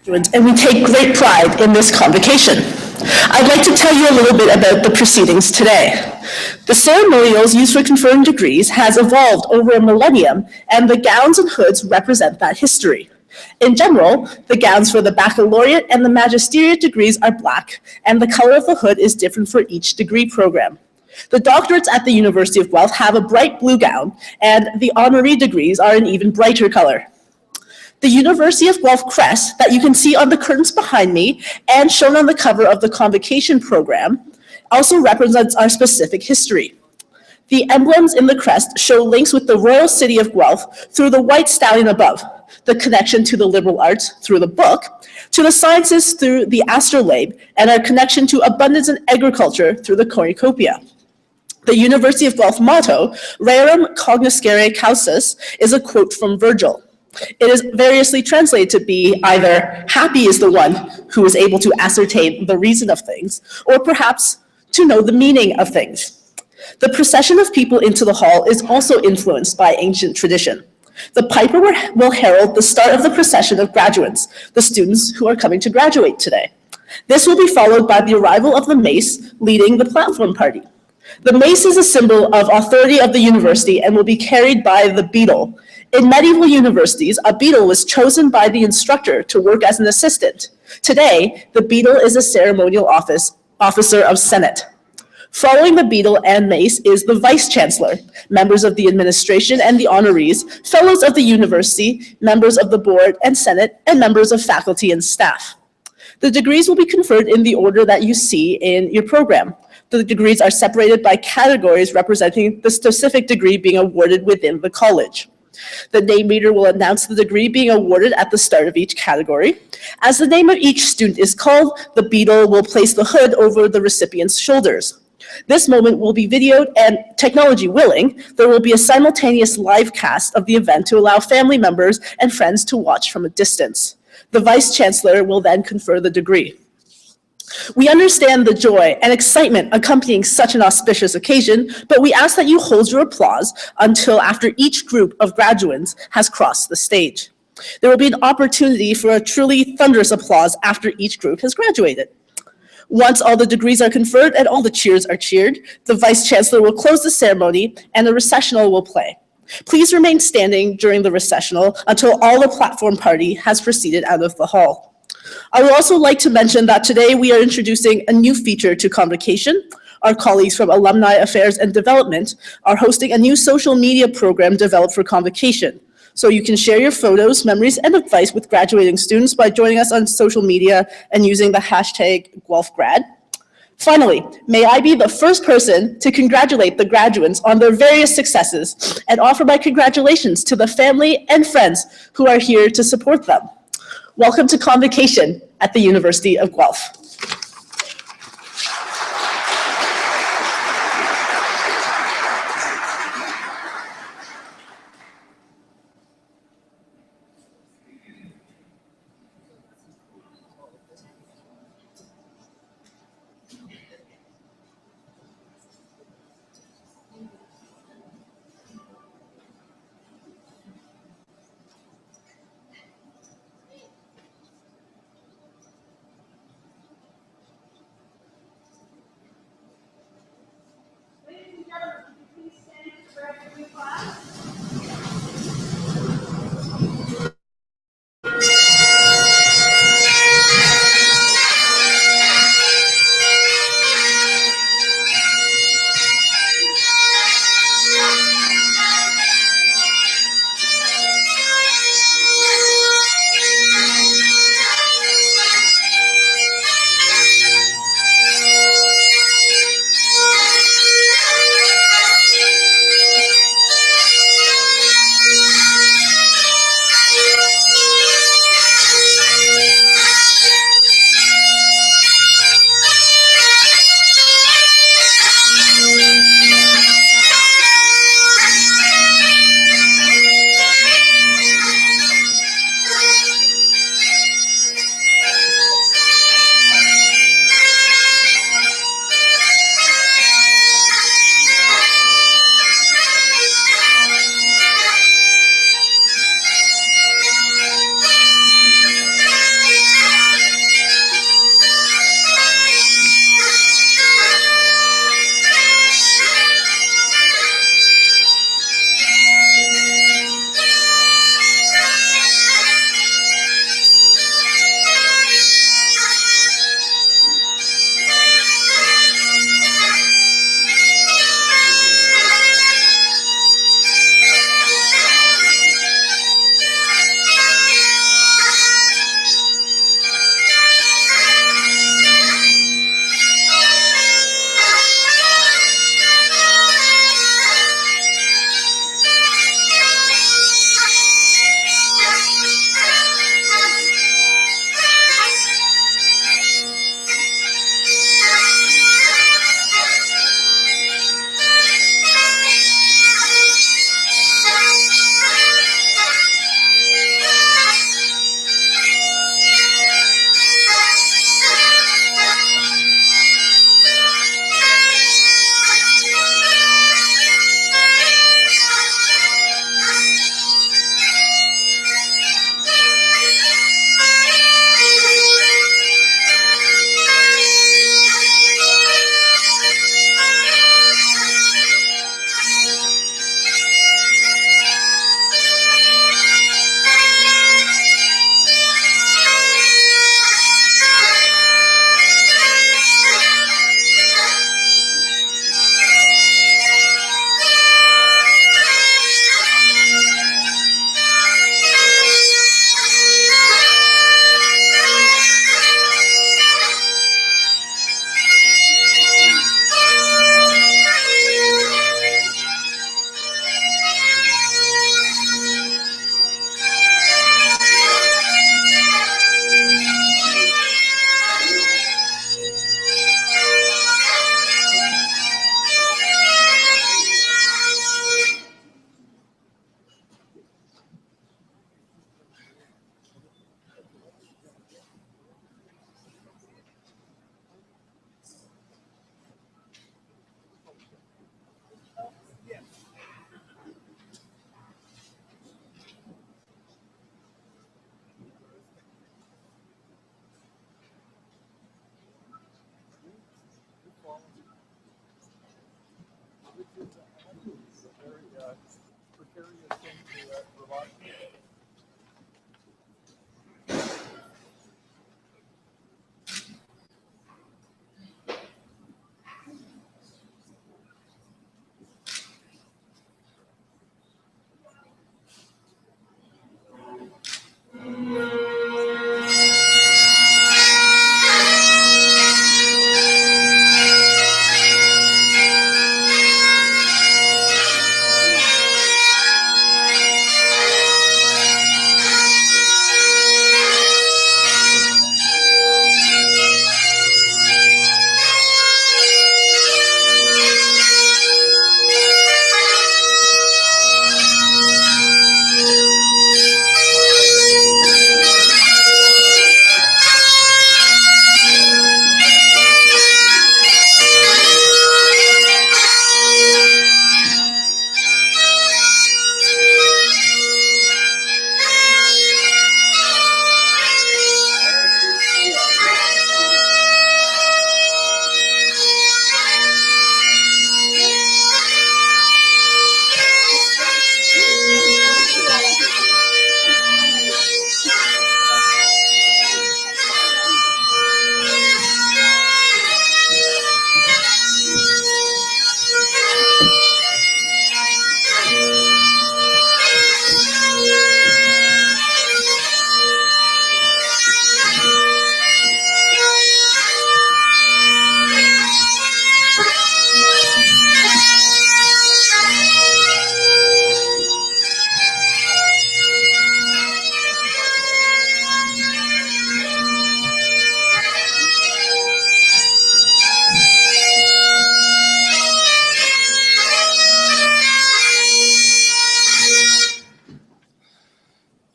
And we take great pride in this convocation. I'd like to tell you a little bit about the proceedings today. The ceremonials used for conferring degrees has evolved over a millennium, and the gowns and hoods represent that history. In general, the gowns for the baccalaureate and the magisteriate degrees are black, and the color of the hood is different for each degree program. The doctorates at the University of Guelph have a bright blue gown, and the honorary degrees are an even brighter color. The University of Guelph crest that you can see on the curtains behind me and shown on the cover of the Convocation program also represents our specific history. The emblems in the crest show links with the royal city of Guelph through the white stallion above, the connection to the liberal arts through the book, to the sciences through the astrolabe, and our connection to abundance and agriculture through the cornucopia. The University of Guelph motto, Rerum cognoscere causis, is a quote from Virgil. It is variously translated to be either happy is the one who is able to ascertain the reason of things, or perhaps to know the meaning of things. The procession of people into the hall is also influenced by ancient tradition. The piper will herald the start of the procession of graduates, the students who are coming to graduate today. This will be followed by the arrival of the mace leading the platform party. The mace is a symbol of authority of the university and will be carried by the beadle. In medieval universities, a beadle was chosen by the instructor to work as an assistant. Today, the beadle is a ceremonial officer of Senate. Following the beadle and mace is the vice-chancellor, members of the administration and the honorees, fellows of the university, members of the board and senate, and members of faculty and staff. The degrees will be conferred in the order that you see in your program. The degrees are separated by categories representing the specific degree being awarded within the college. The name reader will announce the degree being awarded at the start of each category. As the name of each student is called, the beadle will place the hood over the recipient's shoulders. This moment will be videoed, and technology willing, there will be a simultaneous live cast of the event to allow family members and friends to watch from a distance. The Vice-Chancellor will then confer the degree. We understand the joy and excitement accompanying such an auspicious occasion, but we ask that you hold your applause until after each group of graduates has crossed the stage. There will be an opportunity for a truly thunderous applause after each group has graduated. Once all the degrees are conferred and all the cheers are cheered, the Vice-Chancellor will close the ceremony and the recessional will play. Please remain standing during the recessional until all the platform party has proceeded out of the hall. I would also like to mention that today we are introducing a new feature to Convocation. Our colleagues from Alumni Affairs and Development are hosting a new social media program developed for Convocation. So you can share your photos, memories, and advice with graduating students by joining us on social media and using the hashtag #GuelphGrad. Finally, may I be the first person to congratulate the graduates on their various successes and offer my congratulations to the family and friends who are here to support them. Welcome to Convocation at the University of Guelph.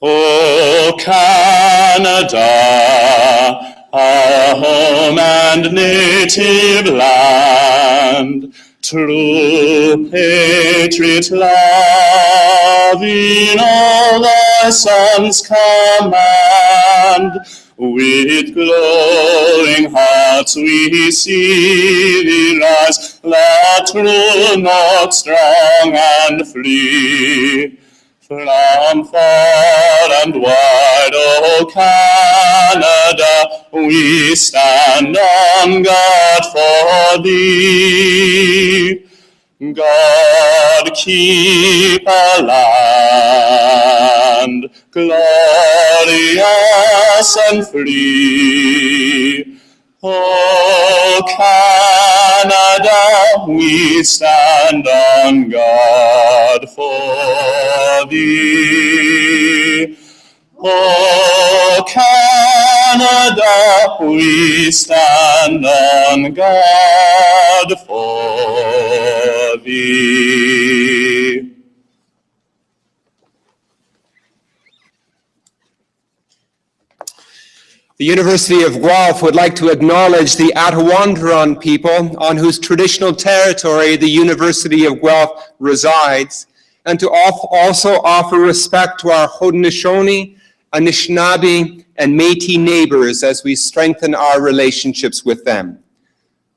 O Canada, our home and native land, true patriot love in all thy sons command. With glowing hearts we see thee rise, let true north strong and free. From far and wide, O Canada, we stand on guard for thee. God keep our land glorious and free. O Canada, we stand on guard for thee. O Canada, we stand on guard for thee. The University of Guelph would like to acknowledge the Attawandaron people on whose traditional territory the University of Guelph resides, and to also offer respect to our Haudenosaunee, Anishinaabe, and Métis neighbors as we strengthen our relationships with them.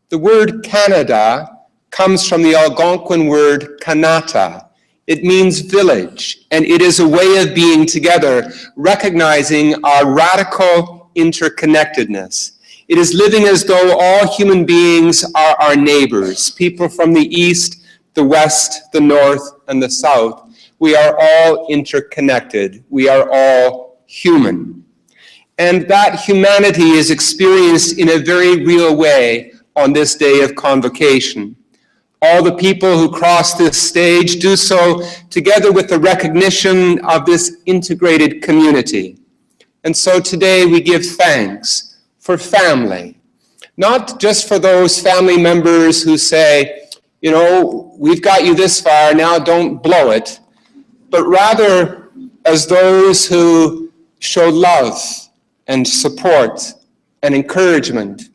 The word Canada comes from the Algonquin word Kanata. It means village, and it is a way of being together, recognizing our radical interconnectedness. It is living as though all human beings are our neighbors, people from the east, the west, the north, and the south. We are all interconnected. We are all human. And that humanity is experienced in a very real way on this day of Convocation. All the people who cross this stage do so together with the recognition of this integrated community. And so today we give thanks for family, not just for those family members who say, you know, we've got you this far, now don't blow it, but rather as those who show love and support and encouragement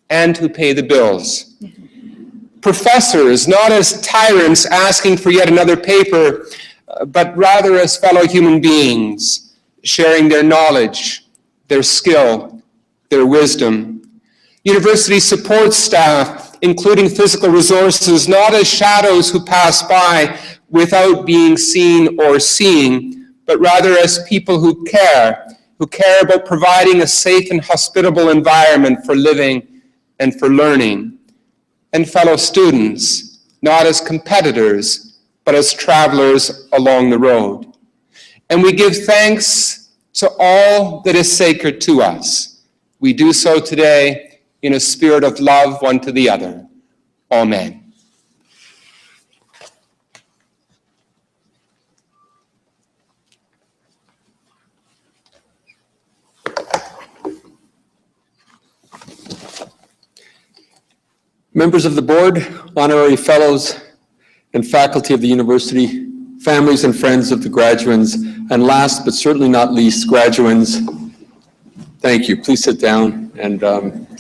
and who pay the bills. Professors, not as tyrants asking for yet another paper, but rather as fellow human beings, sharing their knowledge, their skill, their wisdom. University support staff including physical resources, not as shadows who pass by without being seen or seeing, but rather as people who care about providing a safe and hospitable environment for living and for learning. And fellow students, not as competitors, but as travelers along the road. And we give thanks to all that is sacred to us. We do so today in a spirit of love one to the other. Amen. Members of the board, honorary fellows, and faculty of the university, families and friends of the graduands, and last but certainly not least, graduands, thank you. Please sit down and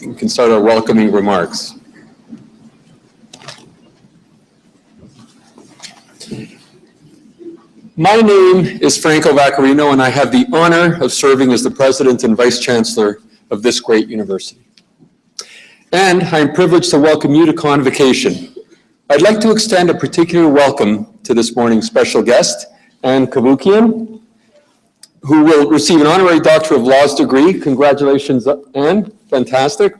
we can start our welcoming remarks. My name is Franco Vaccarino, and I have the honor of serving as the president and vice chancellor of this great university. And I'm privileged to welcome you to Convocation. I'd like to extend a particular welcome to this morning's special guest, Anne Kavukian, who will receive an honorary Doctor of Laws degree. Congratulations, Anne. Fantastic.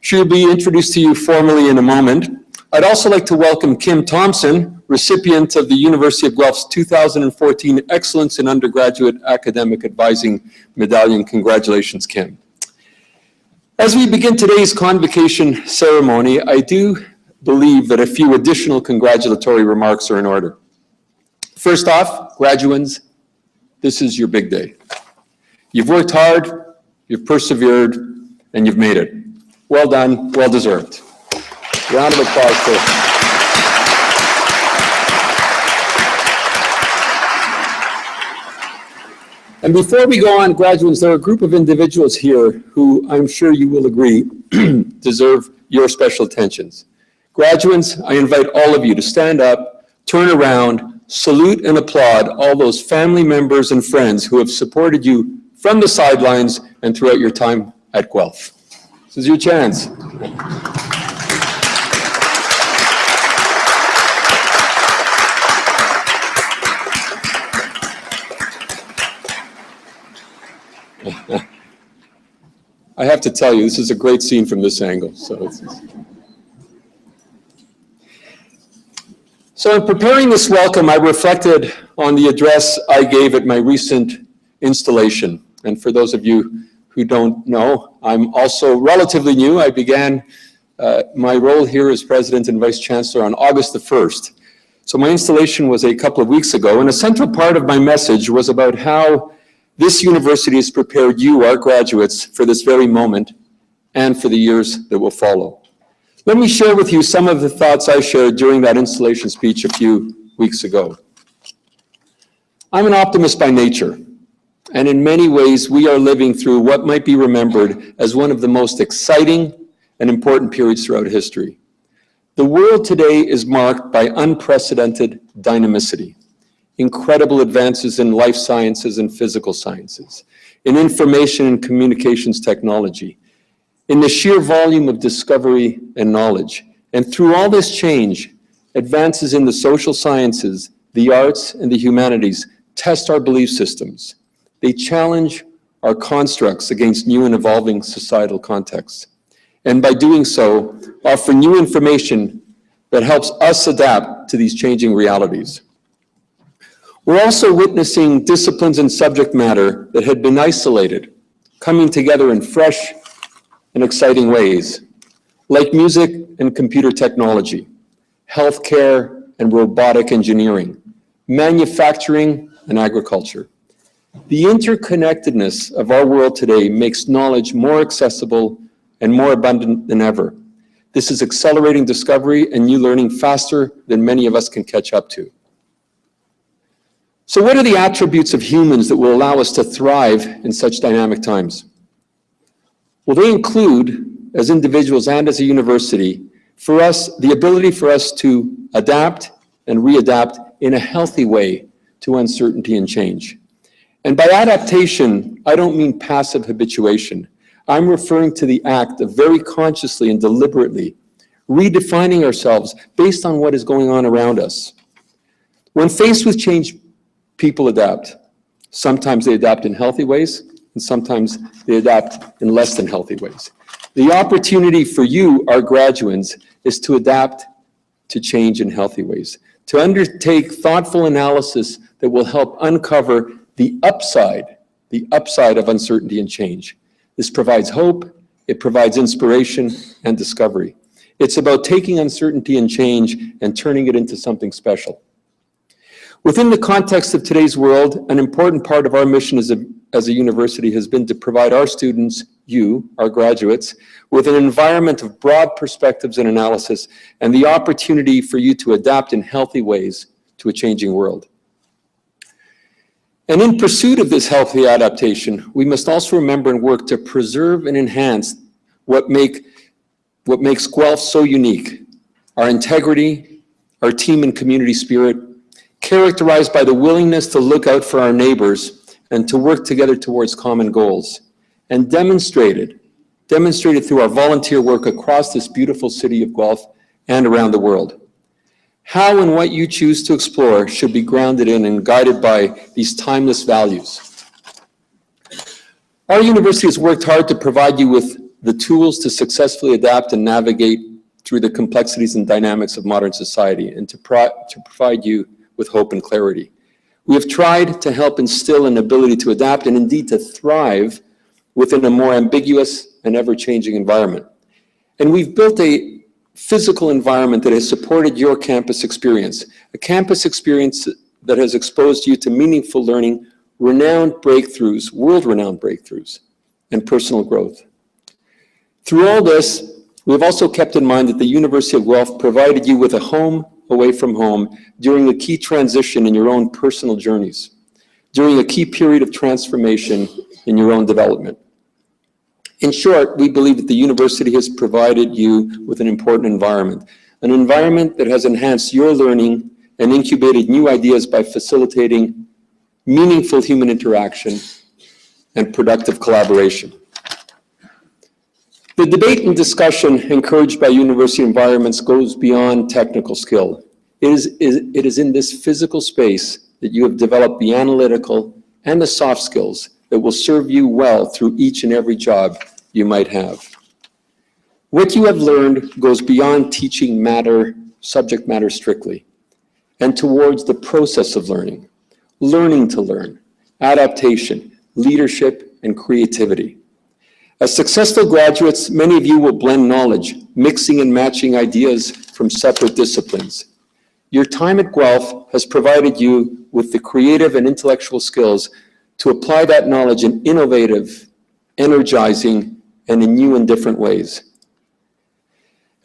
She'll be introduced to you formally in a moment. I'd also like to welcome Kim Thompson, recipient of the University of Guelph's 2014 Excellence in Undergraduate Academic Advising Medallion. Congratulations, Kim. As we begin today's convocation ceremony, I do believe that a few additional congratulatory remarks are in order. First off, graduands, this is your big day. You've worked hard, you've persevered, and you've made it. Well done, well deserved. Round of applause for you. And before we go on, graduates, there are a group of individuals here who I'm sure you will agree deserve your special attentions. Graduates, I invite all of you to stand up, turn around, salute and applaud all those family members and friends who have supported you from the sidelines and throughout your time at Guelph. This is your chance. I have to tell you, this is a great scene from this angle. So in preparing this welcome, I reflected on the address I gave at my recent installation. And for those of you who don't know, I'm also relatively new. I began my role here as president and vice chancellor on August the 1st. So my installation was a couple of weeks ago, and a central part of my message was about how this university has prepared you, our graduates, for this very moment and for the years that will follow. Let me share with you some of the thoughts I shared during that installation speech a few weeks ago. I'm an optimist by nature, and in many ways we are living through what might be remembered as one of the most exciting and important periods throughout history. The world today is marked by unprecedented dynamicity. Incredible advances in life sciences and physical sciences, in information and communications technology, in the sheer volume of discovery and knowledge. And through all this change, advances in the social sciences, the arts, and the humanities test our belief systems. They challenge our constructs against new and evolving societal contexts. And by doing so, offer new information that helps us adapt to these changing realities. We're also witnessing disciplines and subject matter that had been isolated, coming together in fresh and exciting ways, like music and computer technology, healthcare and robotic engineering, manufacturing and agriculture. The interconnectedness of our world today makes knowledge more accessible and more abundant than ever. This is accelerating discovery and new learning faster than many of us can catch up to. So what are the attributes of humans that will allow us to thrive in such dynamic times? Well, they include, as individuals and as a university, for us, the ability for us to adapt and readapt in a healthy way to uncertainty and change. And by adaptation, I don't mean passive habituation. I'm referring to the act of very consciously and deliberately redefining ourselves based on what is going on around us. When faced with change, people adapt. Sometimes they adapt in healthy ways, and sometimes they adapt in less than healthy ways. The opportunity for you, our graduates, is to adapt to change in healthy ways, to undertake thoughtful analysis that will help uncover the upside of uncertainty and change. This provides hope, it provides inspiration and discovery. It's about taking uncertainty and change and turning it into something special. Within the context of today's world, an important part of our mission as a university has been to provide our students, you, our graduates, with an environment of broad perspectives and analysis and the opportunity for you to adapt in healthy ways to a changing world. And in pursuit of this healthy adaptation, we must also remember and work to preserve and enhance what makes Guelph so unique: our integrity, our team and community spirit, characterized by the willingness to look out for our neighbors and to work together towards common goals, and demonstrated through our volunteer work across this beautiful city of Guelph and around the world. How and what you choose to explore should be grounded in and guided by these timeless values. Our university has worked hard to provide you with the tools to successfully adapt and navigate through the complexities and dynamics of modern society, and to provide you with hope and clarity. We have tried to help instill an ability to adapt and indeed to thrive within a more ambiguous and ever-changing environment. And we've built a physical environment that has supported your campus experience, a campus experience that has exposed you to meaningful learning, world-renowned breakthroughs, and personal growth. Through all this, we have also kept in mind that the University of Guelph provided you with a home away from home during a key transition in your own personal journeys, during a key period of transformation in your own development. In short, we believe that the university has provided you with an important environment that has enhanced your learning and incubated new ideas by facilitating meaningful human interaction and productive collaboration. The debate and discussion encouraged by university environments goes beyond technical skill. It is in this physical space that you have developed the analytical and the soft skills that will serve you well through each and every job you might have. What you have learned goes beyond teaching subject matter strictly, and towards the process of learning to learn, adaptation, leadership, and creativity. As successful graduates, many of you will blend knowledge, mixing and matching ideas from separate disciplines. Your time at Guelph has provided you with the creative and intellectual skills to apply that knowledge in innovative, energizing, and in new and different ways.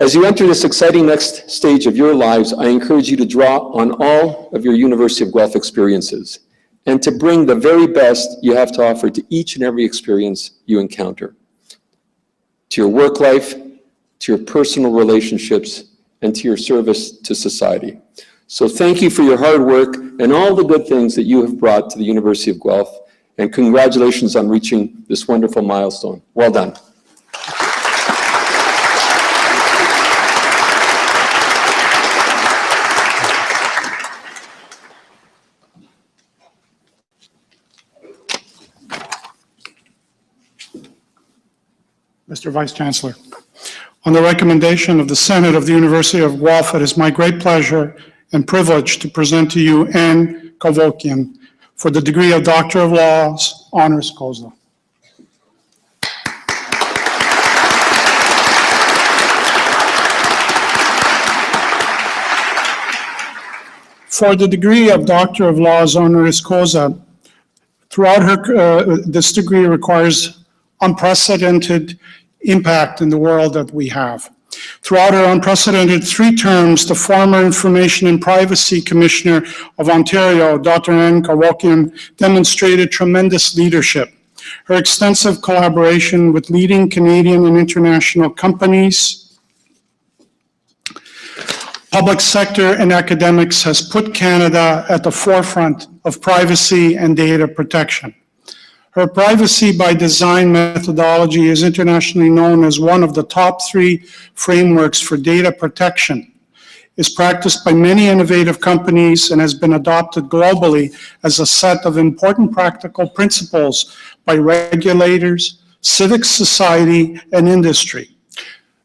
As you enter this exciting next stage of your lives, I encourage you to draw on all of your University of Guelph experiences and to bring the very best you have to offer to each and every experience you encounter, to your work life, to your personal relationships, and to your service to society. So thank you for your hard work and all the good things that you have brought to the University of Guelph, and congratulations on reaching this wonderful milestone. Well done. Mr. Vice Chancellor, on the recommendation of the Senate of the University of Guelph, it is my great pleasure and privilege to present to you Anne Convocation for the degree of Doctor of Laws, honoris causa. For the degree of Doctor of Laws, honoris causa, throughout her, this degree requires unprecedented impact in the world that we have. Throughout her unprecedented 3 terms, the former Information and Privacy Commissioner of Ontario, Dr. Anne Convocation, demonstrated tremendous leadership. Her extensive collaboration with leading Canadian and international companies, public sector, and academics has put Canada at the forefront of privacy and data protection. Her privacy by design methodology is internationally known as one of the top 3 frameworks for data protection, is practiced by many innovative companies, and has been adopted globally as a set of important practical principles by regulators, civic society, and industry.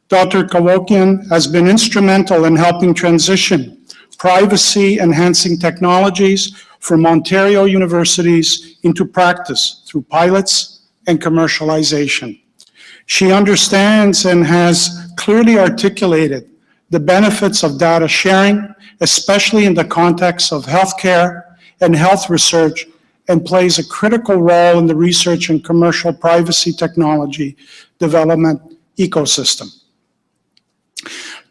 Dr. Convocation has been instrumental in helping transition privacy-enhancing technologies from Ontario universities into practice through pilots and commercialization. She understands and has clearly articulated the benefits of data sharing, especially in the context of healthcare and health research, and plays a critical role in the research and commercial privacy technology development ecosystem.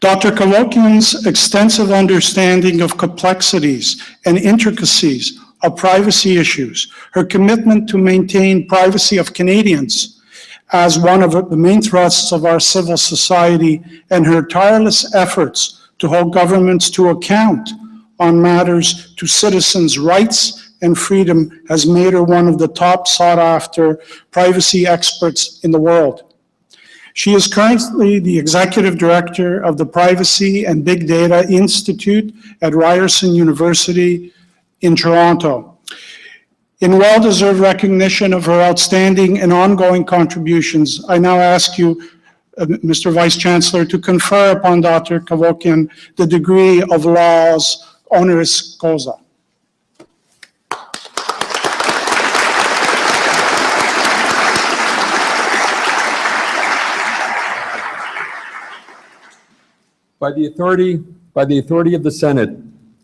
Dr. Convocation's extensive understanding of complexities and intricacies of privacy issues, her commitment to maintain privacy of Canadians as one of the main thrusts of our civil society, and her tireless efforts to hold governments to account on matters to citizens' rights and freedom has made her one of the top sought-after privacy experts in the world. She is currently the Executive Director of the Privacy and Big Data Institute at Ryerson University in Toronto. In well-deserved recognition of her outstanding and ongoing contributions, I now ask you, Mr. Vice Chancellor, to confer upon Dr. Convocation the degree of Laws honoris causa. By the authority of the Senate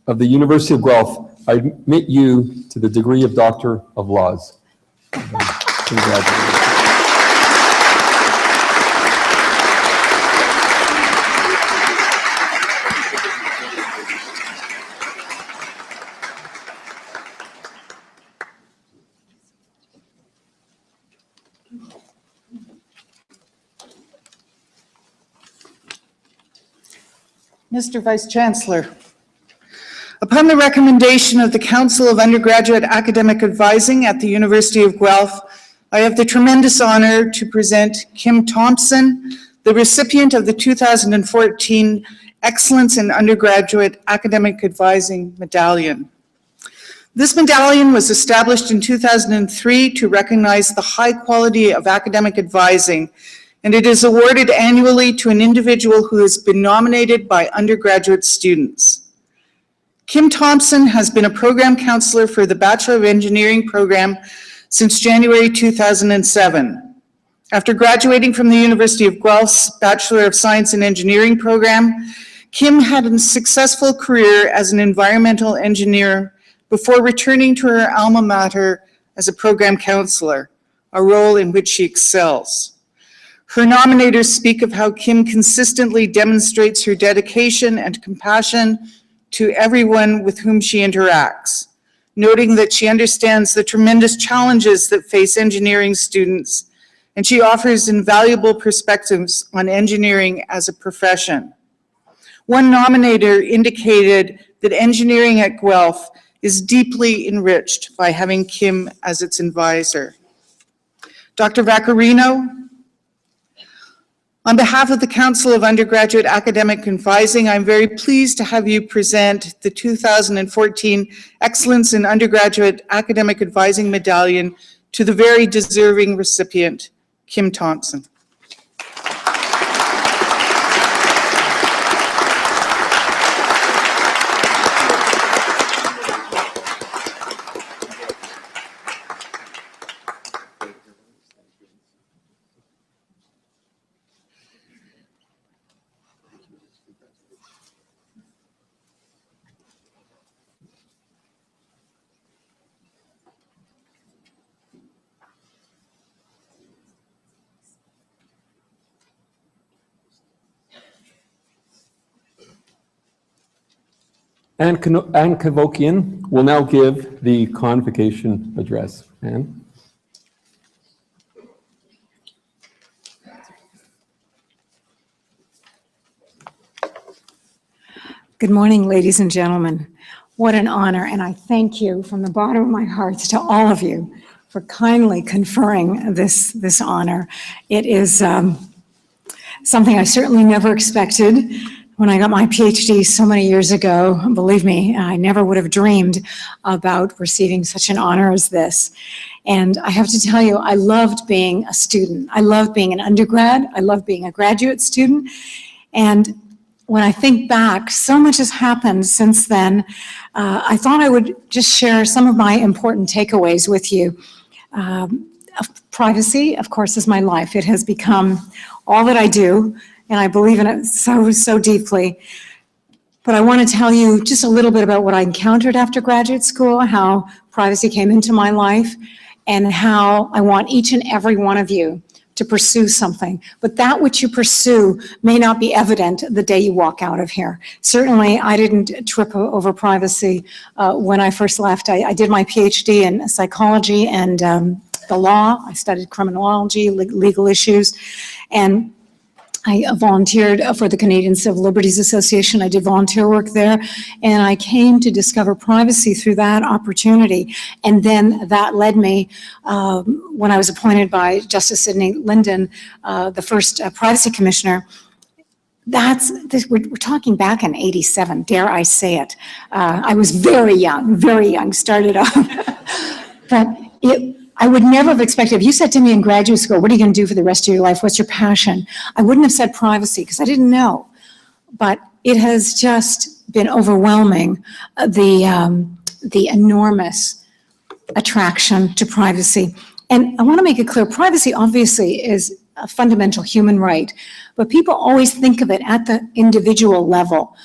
of the University of Guelph, I admit you to the degree of Doctor of Laws. Congratulations. Mr. Vice Chancellor, upon the recommendation of the Council of Undergraduate Academic Advising at the University of Guelph, I have the tremendous honor to present Kim Thompson, the recipient of the 2014 Excellence in Undergraduate Academic Advising Medallion. This medallion was established in 2003 to recognize the high quality of academic advising, and it is awarded annually to an individual who has been nominated by undergraduate students. Kim Thompson has been a program counselor for the Bachelor of Engineering program since January 2007. After graduating from the University of Guelph's Bachelor of Science in Engineering program, Kim had a successful career as an environmental engineer before returning to her alma mater as a program counselor, a role in which she excels. Her nominators speak of how Kim consistently demonstrates her dedication and compassion to everyone with whom she interacts, noting that she understands the tremendous challenges that face engineering students, and she offers invaluable perspectives on engineering as a profession. One nominator indicated that engineering at Guelph is deeply enriched by having Kim as its advisor. Dr. Vaccarino, on behalf of the Council of Undergraduate Academic Advising, I'm very pleased to have you present the 2014 Excellence in Undergraduate Academic Advising Medallion to the very deserving recipient, Kim Thompson. Anne Convocation will now give the convocation address. Anne? Good morning, ladies and gentlemen. What an honor, and I thank you from the bottom of my heart to all of you for kindly conferring this honor. It is something I certainly never expected. When I got my PhD so many years ago, believe me, I never would have dreamed about receiving such an honor as this. And I have to tell you, I loved being a student. I loved being an undergrad. I loved being a graduate student. And when I think back, so much has happened since then. I thought I would just share some of my important takeaways with you. Privacy, of course, is my life. It has become all that I do, and I believe in it so deeply. But I want to tell you just a little bit about what I encountered after graduate school, how privacy came into my life, and how I want each and every one of you to pursue something. But that which you pursue may not be evident the day you walk out of here. Certainly, I didn't trip over privacy when I first left. I did my PhD in psychology and the law. I studied criminology, legal issues, and I volunteered for the Canadian Civil Liberties Association. I did volunteer work there, and I came to discover privacy through that opportunity. And then that led me, when I was appointed by Justice Sidney Linden, the first privacy commissioner. We're talking back in '87, dare I say it. I was very young, started off. But I would never have expected, if you said to me in graduate school, what are you going to do for the rest of your life? What's your passion? I wouldn't have said privacy because I didn't know. But it has just been overwhelming, the enormous attraction to privacy. And I want to make it clear, privacy obviously is a fundamental human right, but people always think of it at the individual level.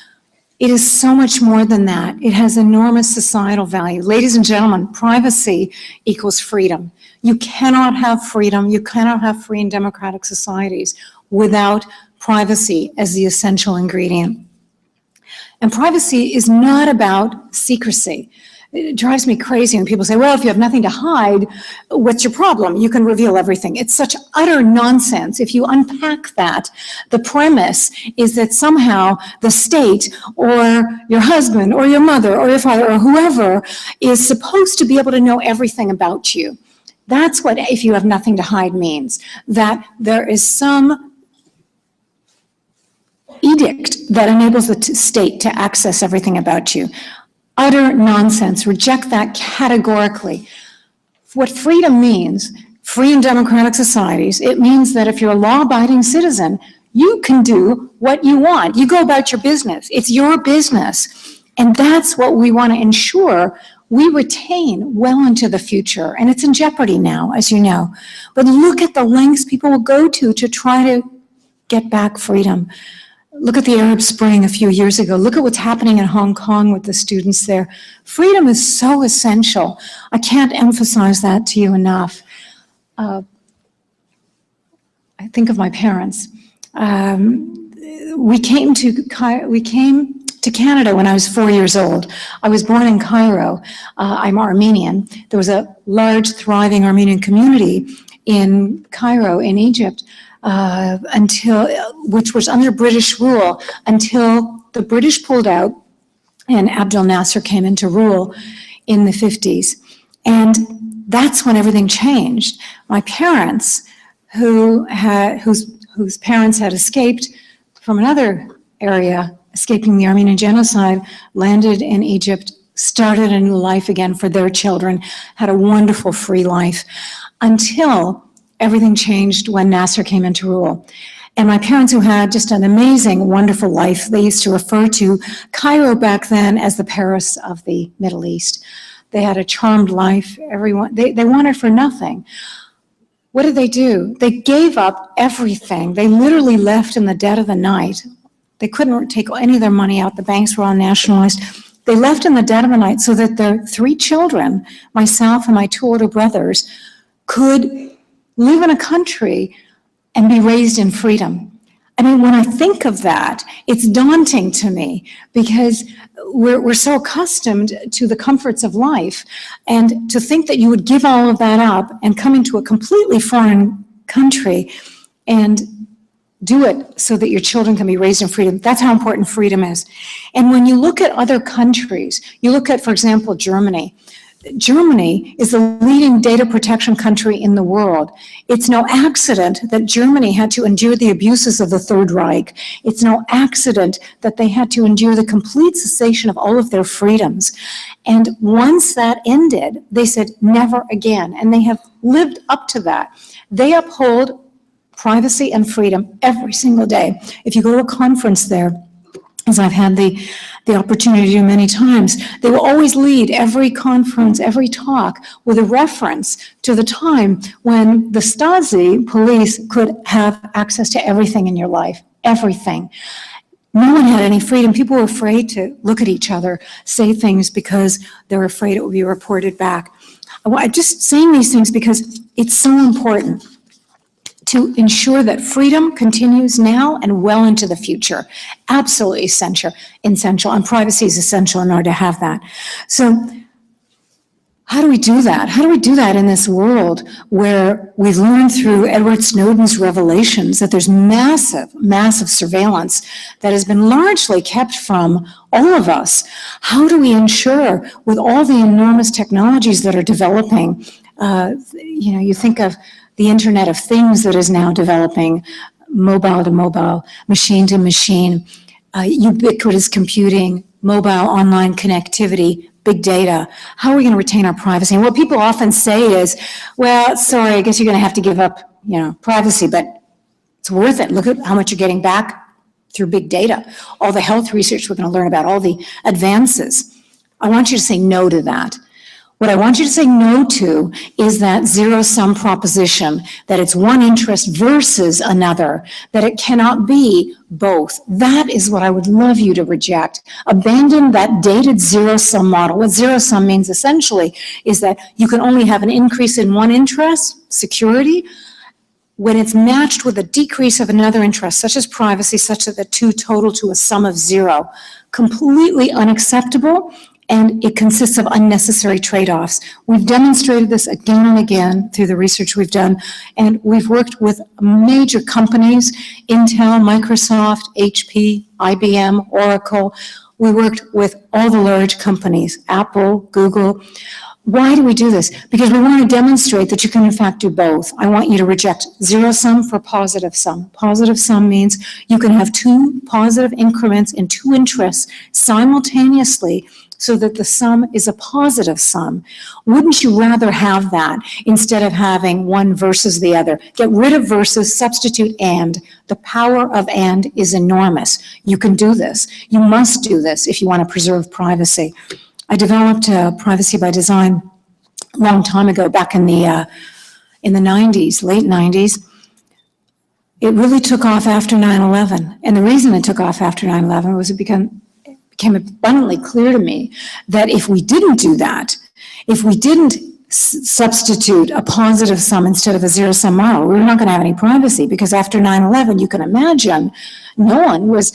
It is so much more than that. It has enormous societal value. Ladies and gentlemen, privacy equals freedom. You cannot have freedom, you cannot have free and democratic societies without privacy as the essential ingredient. And privacy is not about secrecy. It drives me crazy when people say, well, if you have nothing to hide, what's your problem? You can reveal everything. It's such utter nonsense. If you unpack that, the premise is that somehow the state or your husband or your mother or your father or whoever is supposed to be able to know everything about you. That's what if you have nothing to hide means, that there is some edict that enables the state to access everything about you. Utter nonsense. Reject that categorically. What freedom means, free and democratic societies, it means that if you're a law-abiding citizen, you can do what you want. You go about your business. It's your business. And that's what we want to ensure we retain well into the future. And it's in jeopardy now, as you know. But look at the lengths people will go to try to get back freedom. Look at the Arab Spring a few years ago. Look at what's happening in Hong Kong with the students there. Freedom is so essential. I can't emphasize that to you enough. I think of my parents. We came to Canada when I was 4 years old. I was born in Cairo. I'm Armenian. There was a large, thriving Armenian community in Cairo, in Egypt. Which was under British rule until the British pulled out and Abdel Nasser came into rule in the 50s. And that's when everything changed. My parents, whose parents had escaped from another area, escaping the Armenian genocide, landed in Egypt, started a new life again for their children, had a wonderful free life until everything changed when Nasser came into rule. And my parents, who had just an amazing, wonderful life, they used to refer to Cairo back then as the Paris of the Middle East. They had a charmed life. They wanted for nothing. What did they do? They gave up everything. They literally left in the dead of the night. They couldn't take any of their money out. The banks were all nationalized. They left in the dead of the night so that their 3 children, myself and my 2 older brothers, could live in a country and be raised in freedom. I mean, when I think of that, it's daunting to me because we're so accustomed to the comforts of life, and to think that you would give all of that up and come into a completely foreign country and do it so that your children can be raised in freedom. That's how important freedom is. And when you look at other countries, you look at, for example, Germany. Germany is the leading data protection country in the world. It's no accident that Germany had to endure the abuses of the Third Reich. It's no accident that they had to endure the complete cessation of all of their freedoms. And once that ended, they said, never again. And they have lived up to that. They uphold privacy and freedom every single day. If you go to a conference there, as I've had the opportunity to do many times, they will always lead every conference, every talk with a reference to the time when the Stasi police could have access to everything in your life, everything. No one had any freedom. People were afraid to look at each other, say things because they were afraid it would be reported back. I'm just saying these things because it's so important to ensure that freedom continues now and well into the future. Absolutely essential, and privacy is essential in order to have that. So how do we do that? How do we do that in this world where we've learned through Edward Snowden's revelations that there's massive, massive surveillance that has been largely kept from all of us? How do we ensure, with all the enormous technologies that are developing, you think of the Internet of Things that is now developing, mobile to mobile, machine to machine, ubiquitous computing, mobile online connectivity, big data. How are we going to retain our privacy? And what people often say is, well, sorry, I guess you're going to have to give up, privacy, but it's worth it. Look at how much you're getting back through big data. All the health research we're going to learn about, all the advances. I want you to say no to that. What I want you to say no to is that zero-sum proposition, that it's one interest versus another, that it cannot be both. That is what I would love you to reject. Abandon that dated zero-sum model. What zero-sum means essentially is that you can only have an increase in one interest, security, when it's matched with a decrease of another interest, such as privacy, such that the two total to a sum of zero. Completely unacceptable. And it consists of unnecessary trade-offs. We've demonstrated this again and again through the research we've done, and we've worked with major companies, Intel, Microsoft, HP, IBM, Oracle. We worked with all the large companies, Apple, Google. Why do we do this? Because we want to demonstrate that you can in fact do both. I want you to reject zero sum for positive sum. Positive sum means you can have two positive increments in two interests simultaneously so that the sum is a positive sum. Wouldn't you rather have that instead of having one versus the other? Get rid of versus, substitute and. The power of and is enormous. You can do this. You must do this if you want to preserve privacy. I developed privacy by design a long time ago, back in the 90s, late 90s. It really took off after 9/11. And the reason it took off after 9/11 was it became abundantly clear to me that if we didn't do that, if we didn't substitute a positive sum instead of a zero-sum model, we were not going to have any privacy, because after 9/11, you can imagine, no one was,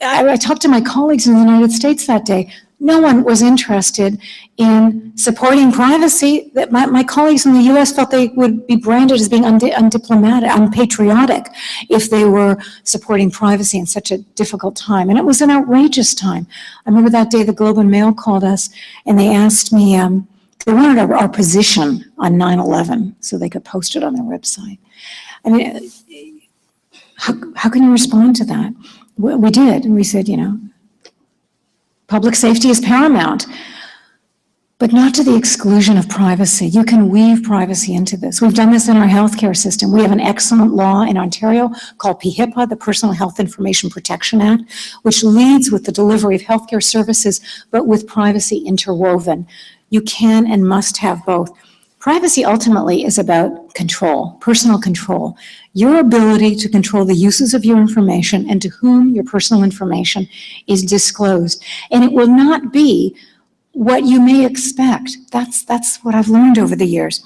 I talked to my colleagues in the United States that day, no one was interested in supporting privacy. That my colleagues in the US felt they would be branded as being undiplomatic, unpatriotic, if they were supporting privacy in such a difficult time. And it was an outrageous time. I remember that day the Globe and Mail called us and they asked me, they wanted our position on 9/11 so they could post it on their website. I mean, how can you respond to that? We did, and we said, public safety is paramount, but not to the exclusion of privacy. You can weave privacy into this. We've done this in our healthcare system. We have an excellent law in Ontario called PHIPA, the Personal Health Information Protection Act, which leads with the delivery of healthcare services, but with privacy interwoven. You can and must have both. Privacy ultimately is about control, personal control. Your ability to control the uses of your information and to whom your personal information is disclosed. And it will not be what you may expect. That's what I've learned over the years.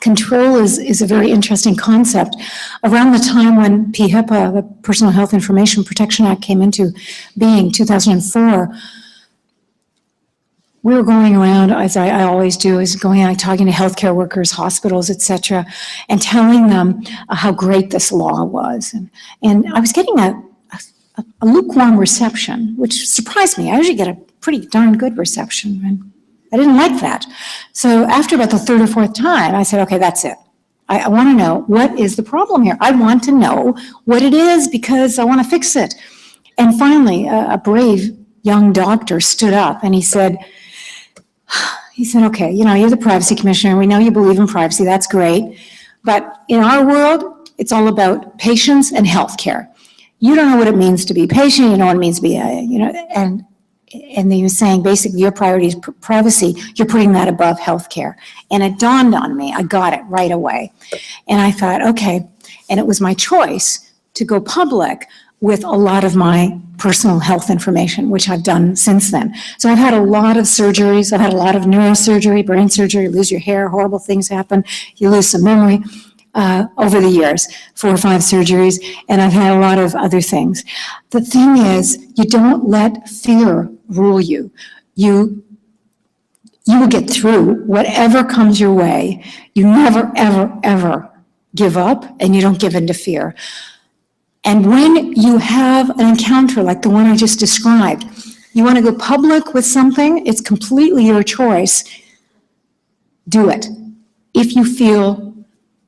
Control is a very interesting concept. Around the time when PHIPA, the Personal Health Information Protection Act, came into being, 2004, we were going around, as I always do, is going out talking to healthcare workers, hospitals, et cetera, and telling them how great this law was. And I was getting a lukewarm reception, which surprised me. I usually get a pretty darn good reception. And I didn't like that. So after about the third or fourth time, I said, okay, that's it. I want to know, what is the problem here? I want to know what it is because I want to fix it. And finally, a brave young doctor stood up and he said, okay, you're the privacy commissioner. We know you believe in privacy. That's great. But in our world, it's all about patients and healthcare. You don't know what it means to be a patient. You know what it means to be, and they were saying basically your priority is privacy. You're putting that above healthcare. And it dawned on me. I got it right away. And I thought, okay. And it was my choice to go public with a lot of my personal health information, which I've done since then. So I've had a lot of surgeries. I've had a lot of neurosurgery, brain surgery, you lose your hair, horrible things happen. You lose some memory over the years, 4 or 5 surgeries, and I've had a lot of other things. The thing is, you don't let fear rule you. You will get through whatever comes your way. You never, ever, ever give up, and you don't give in to fear. And when you have an encounter like the one I just described, you want to go public with something, it's completely your choice. Do it if you feel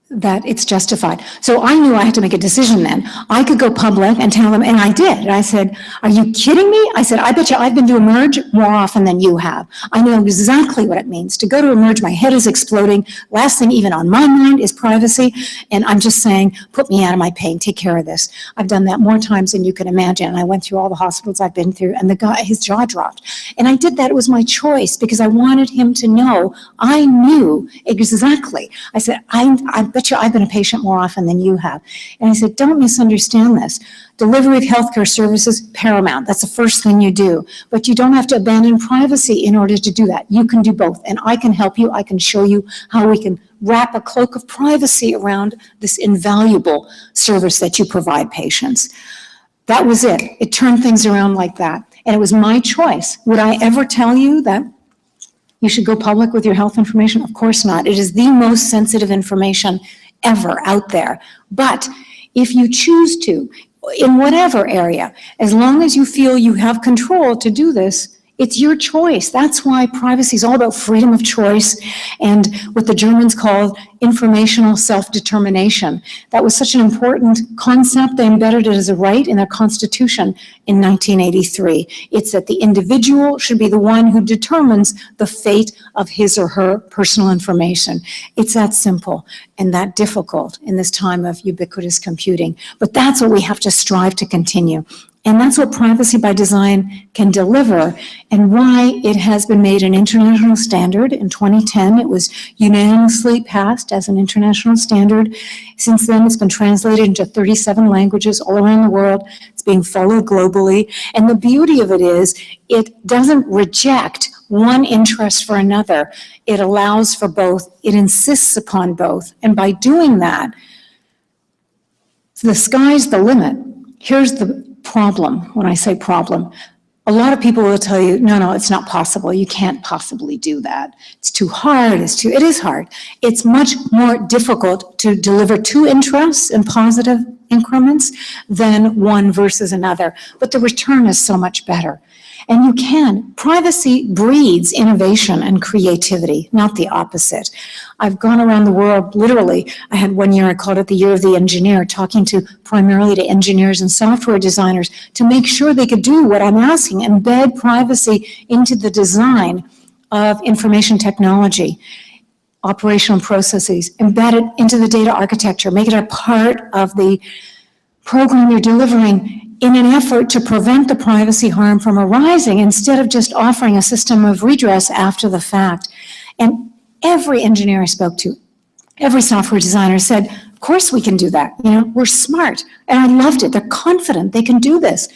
that it's justified. So I knew I had to make a decision then. I could go public and tell them, and I did. And I said, are you kidding me? I said, I bet you I've been to Emerge more often than you have. I know exactly what it means. To go to Emerge, my head is exploding. Last thing even on my mind is privacy. And I'm just saying, put me out of my pain, take care of this. I've done that more times than you can imagine. And I went through all the hospitals I've been through, and the guy, his jaw dropped. And I did that, it was my choice, because I wanted him to know I knew exactly. I said, I bet you I've been a patient more often than you have. And I said, don't misunderstand this. Delivery of healthcare services, paramount. That's the first thing you do. But you don't have to abandon privacy in order to do that. You can do both. And I can help you. I can show you how we can wrap a cloak of privacy around this invaluable service that you provide patients. That was it. It turned things around like that. And it was my choice. Would I ever tell you that you should go public with your health information? Of course not. It is the most sensitive information ever out there. But if you choose to, in whatever area, as long as you feel you have control to do this, it's your choice. That's why privacy is all about freedom of choice and what the Germans called informational self-determination. That was such an important concept. They embedded it as a right in their constitution in 1983. It's that the individual should be the one who determines the fate of his or her personal information. It's that simple and that difficult in this time of ubiquitous computing. But that's what we have to strive to continue. And that's what Privacy by Design can deliver, and why it has been made an international standard. In 2010, it was unanimously passed as an international standard. Since then, it's been translated into 37 languages all around the world. It's being followed globally. And the beauty of it is, it doesn't reject one interest for another. It allows for both. It insists upon both. And by doing that, the sky's the limit. Here's the problem. When I say problem, a lot of people will tell you, no, it's not possible. You can't possibly do that. It's too hard. It is hard. It's much more difficult to deliver 2 interests in positive increments than one versus another. But the return is so much better. And you can. Privacy breeds innovation and creativity, not the opposite. I've gone around the world, literally. I had one year, I called it the Year of the Engineer, talking primarily to engineers and software designers to make sure they could do what I'm asking, embed privacy into the design of information technology, operational processes, embed it into the data architecture, make it a part of the program you're delivering, in an effort to prevent the privacy harm from arising, instead of just offering a system of redress after the fact. And every engineer I spoke to, every software designer said, of course we can do that. We're smart. And I loved it. They're confident they can do this.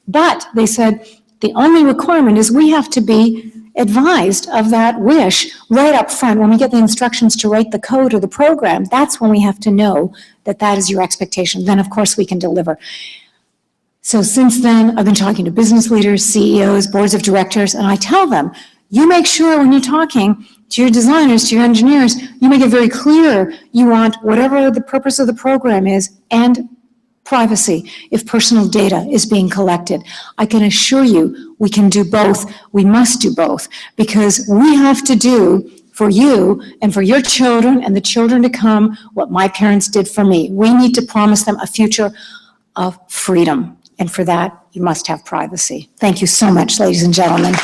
But they said, the only requirement is we have to be advised of that wish right up front. When we get the instructions to write the code or the program, that's when we have to know that that is your expectation. Then, of course, we can deliver. So since then, I've been talking to business leaders, CEOs, boards of directors, and I tell them, you make sure when you're talking to your designers, to your engineers, you make it very clear you want whatever the purpose of the program is, and privacy if personal data is being collected. I can assure you we can do both. We must do both because we have to do for you and for your children and the children to come what my parents did for me. We need to promise them a future of freedom. And for that, you must have privacy. Thank you so much, ladies and gentlemen.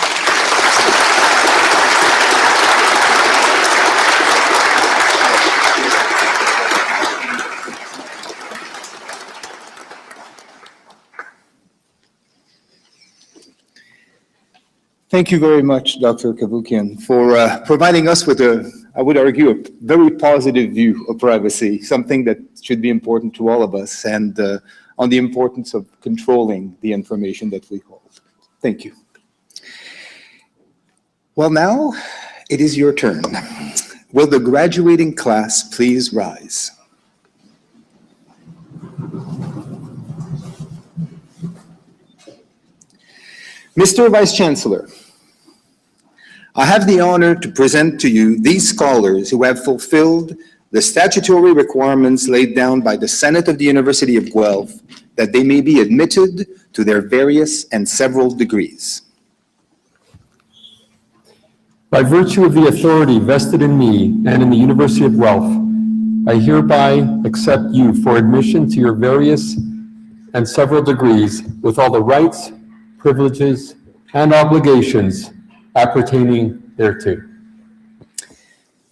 Thank you very much, Dr. Cavoukian, for providing us with I would argue, a very positive view of privacy, something that should be important to all of us, and on the importance of controlling the information that we hold. Thank you. Well, now it is your turn. Will the graduating class please rise? Mr. Vice Chancellor, I have the honor to present to you these scholars who have fulfilled the statutory requirements laid down by the Senate of the University of Guelph that they may be admitted to their various and several degrees. By virtue of the authority vested in me and in the University of Guelph, I hereby accept you for admission to your various and several degrees with all the rights, privileges, and obligations appertaining thereto.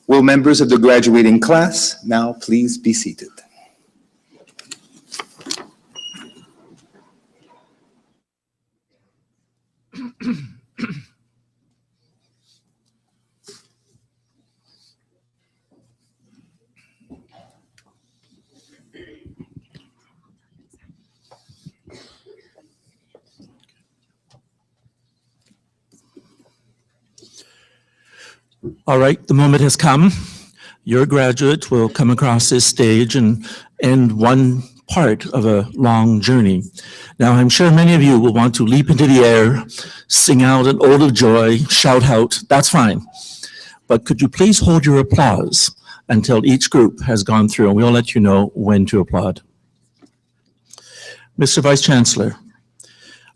Will members of the graduating class now please be seated? All right, the moment has come. Your graduate will come across this stage and end one part of a long journey. Now, I'm sure many of you will want to leap into the air, sing out an ode of joy, shout out, that's fine. But could you please hold your applause until each group has gone through, and we'll let you know when to applaud. Mr. Vice Chancellor,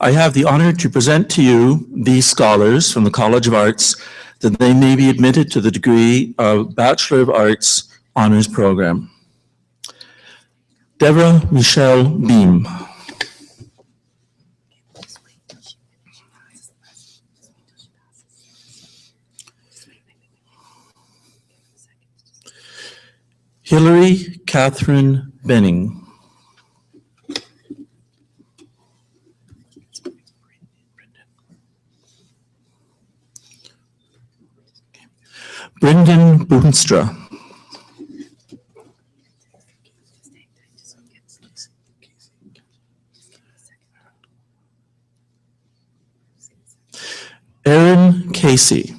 I have the honor to present to you these scholars from the College of Arts that they may be admitted to the degree of Bachelor of Arts Honors Program. Deborah Michelle Beam. Hillary Catherine Benning. Brendan Boonstra. Erin Casey.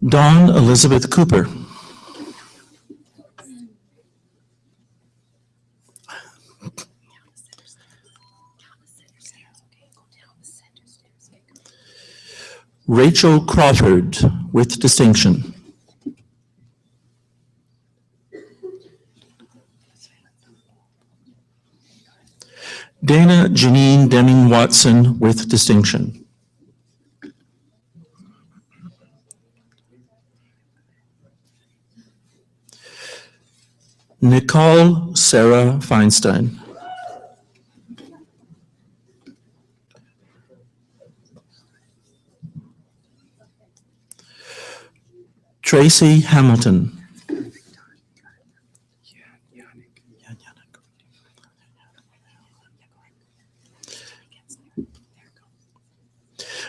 Dawn Elizabeth Cooper. Rachel Crawford with distinction. Dana Janine Deming Watson with distinction. Nicole Sarah Feinstein. Tracy Hamilton.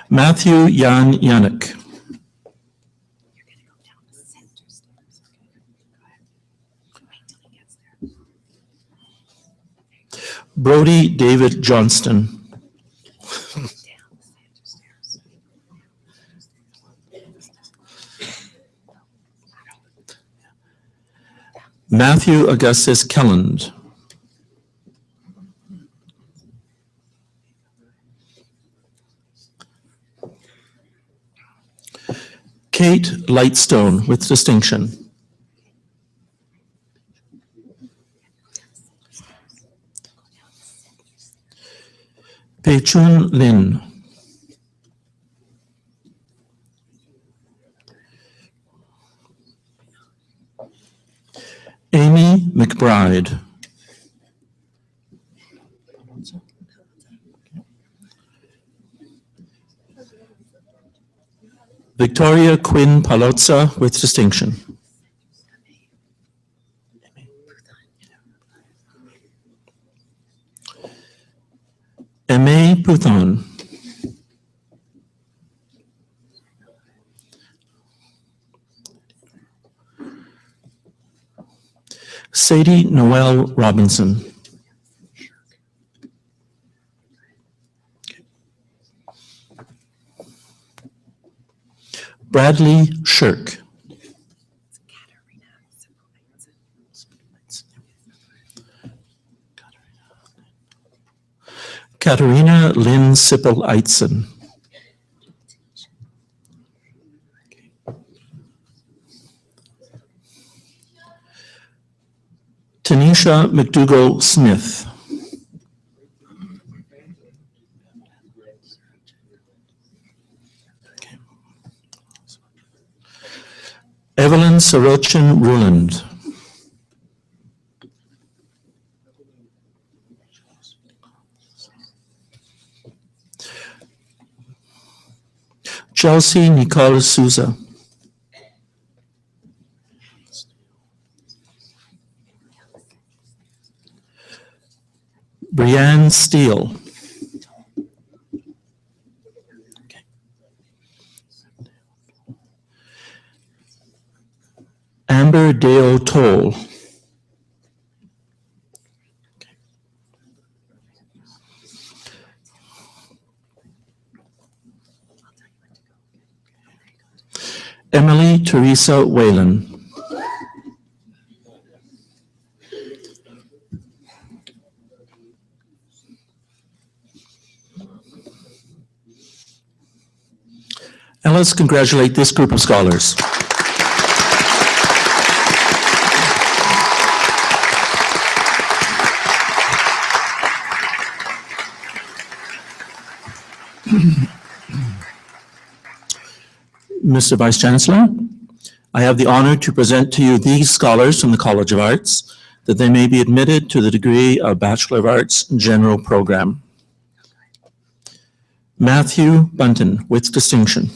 Matthew Jan Yannick. Brody David Johnston. Matthew Augustus Kelland. Kate Lightstone with distinction. Pei Chun Lin. Amy McBride. Victoria Quinn Palozza with distinction. Aimee Pouthon. Sadie Noel Robinson. Bradley Shirk. Katarina Lynn Sippel-Eitzen. Tanisha McDougall-Smith. Evelyn Sorochin Ruland. Chelsea Nicole Souza. Brianne Steele. Amber Dale Toll. Emily Teresa Whalen. And let's congratulate this group of scholars. Mr. Vice Chancellor, I have the honor to present to you these scholars from the College of Arts, that they may be admitted to the degree of Bachelor of Arts General Program. Matthew Bunton with distinction.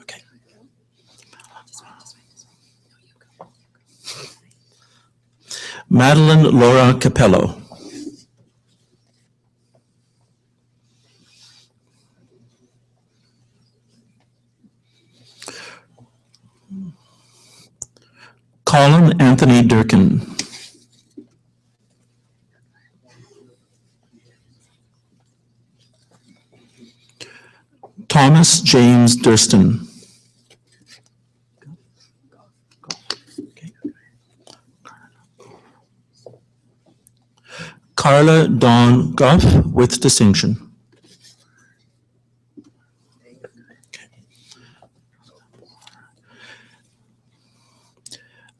Okay. Madeline Laura Capello. Colin Anthony Durkin. Thomas James Durston. Carla Dawn Goff with distinction.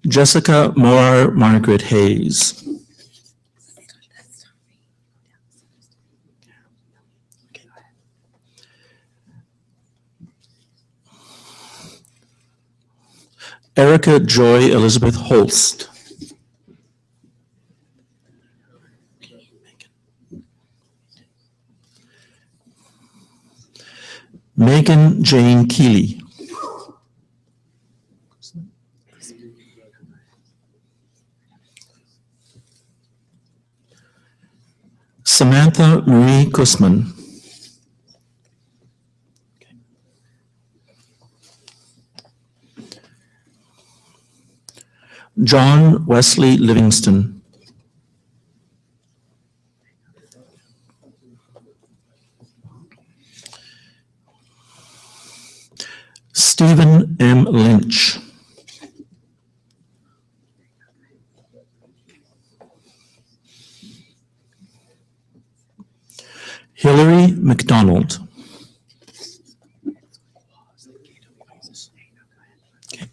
Jessica Moore Margaret Hayes. Erica Joy Elizabeth Holst. Megan Jane Keeley. Samantha Marie Kussman. John Wesley Livingston. Stephen M. Lynch. Hillary Mary McDonald. Okay.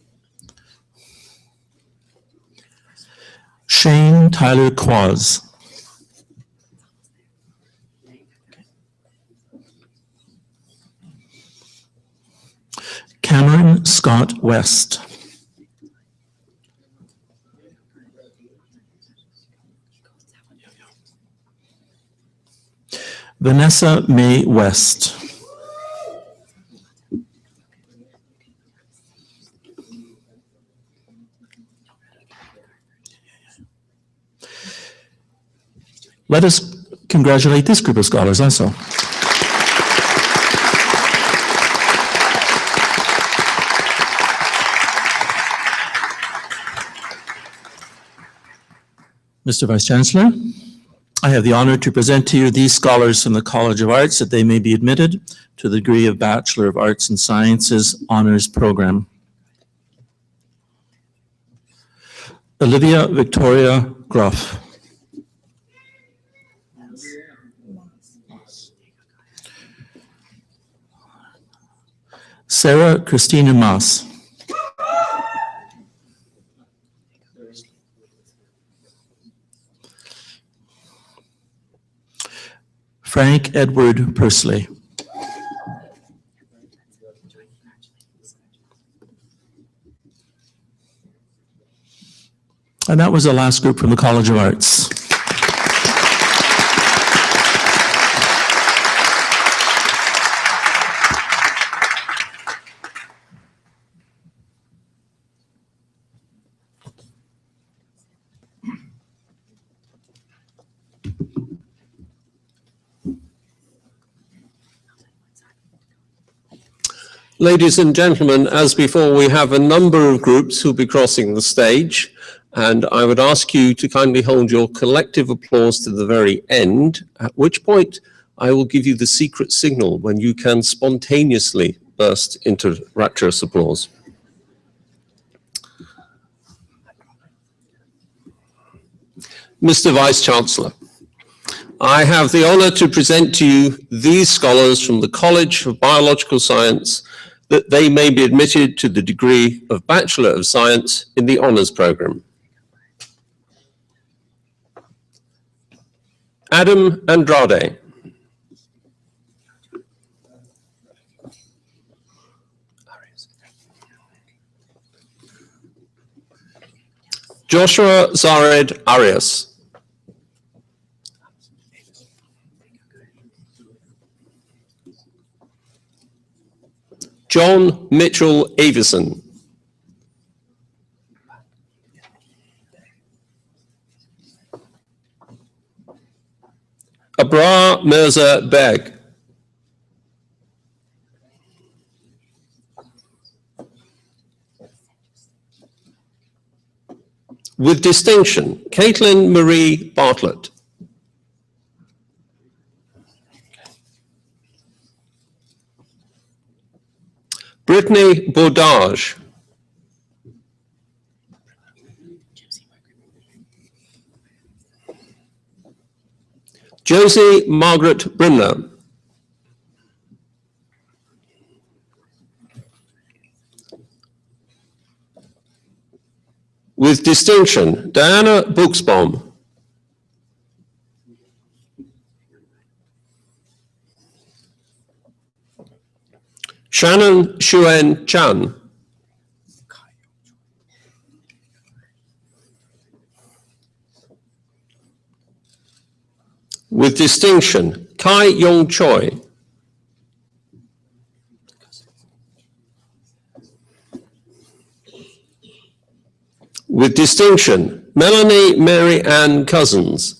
Shane Tyler Quaz. Cameron Scott West. Vanessa May West. Let us congratulate this group of scholars also. Mr. Vice Chancellor, I have the honor to present to you these scholars from the College of Arts that they may be admitted to the degree of Bachelor of Arts and Sciences Honors Program. Olivia Victoria Groff. Sarah Christina Maas. Frank Edward Pursley. And that was the last group from the College of Arts. Ladies and gentlemen, as before, we have a number of groups who'll be crossing the stage, and I would ask you to kindly hold your collective applause to the very end, at which point I will give you the secret signal when you can spontaneously burst into rapturous applause. Mr. Vice-Chancellor, I have the honor to present to you these scholars from the College of Biological Science that they may be admitted to the degree of Bachelor of Science in the Honours Programme. Adam Andrade. Joshua Zared Arias. John Mitchell Avison. Abrar Mirza Beg. With distinction, Caitlin Marie Bartlett. Brittany Baudage. Josie Margaret Brimler. With distinction, Diana Buxbaum. Shannon Shuen Chan. With distinction, Kai Yong Choi. With distinction, Melanie Mary Ann Cousins.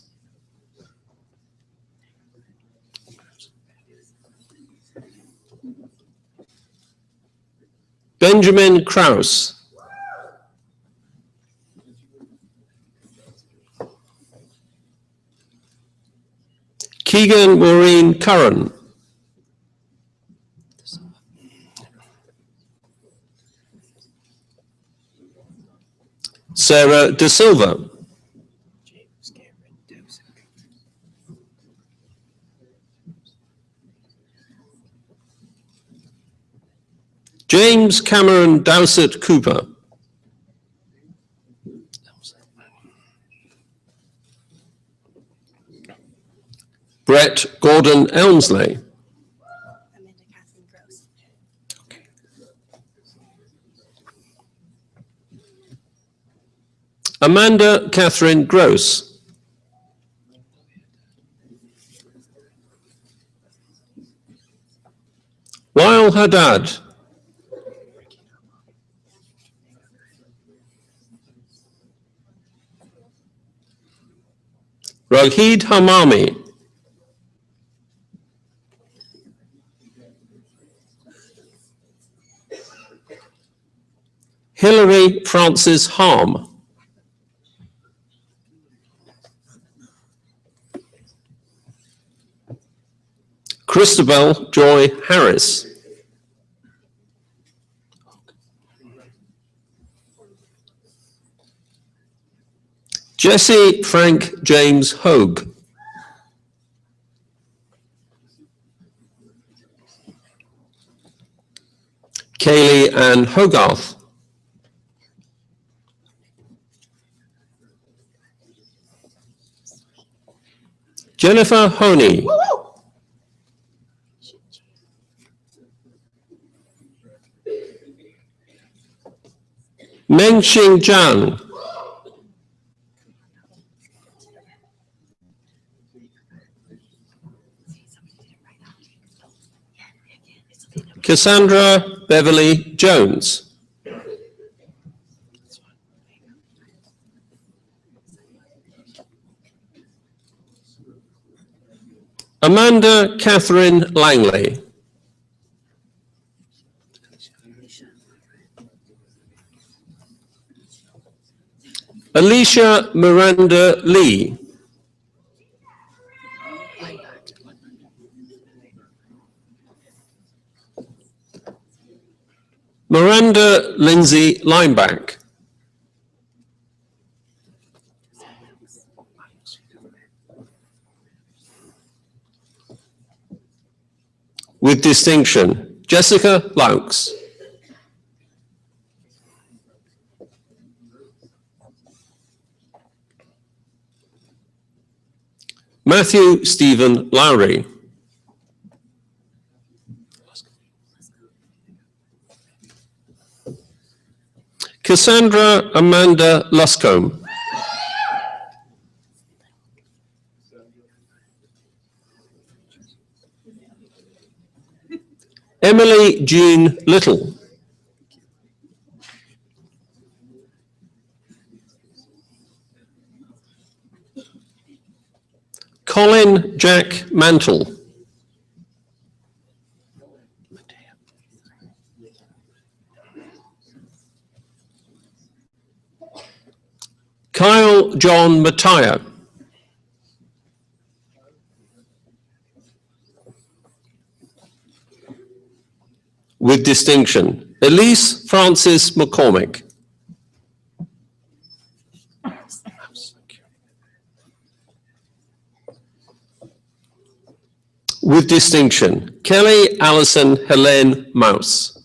Benjamin Krause. Keegan Maureen Curran. Sarah De Silva. James Cameron Dowsett Cooper. Brett Gordon Elmsley. Amanda Catherine Gross. Lyle Haddad. Raghid Hamami. Hilary Francis Harm. Christabel Joy Harris. Jesse Frank James Hogue. Kaylee Ann Hogarth. Jennifer Honey. Mengxing Zhang. Cassandra Beverly Jones. Amanda Catherine Langley. Alicia Miranda Lee. Miranda Lindsay Lineback. With distinction, Jessica Laux. Matthew Stephen Lowry. Cassandra Amanda Luscombe. Emily Jean Little. Colin Jack Mantle. Kyle John Mattia. With distinction, Elise Francis McCormick. With distinction, Kelly Allison Helene Mouse.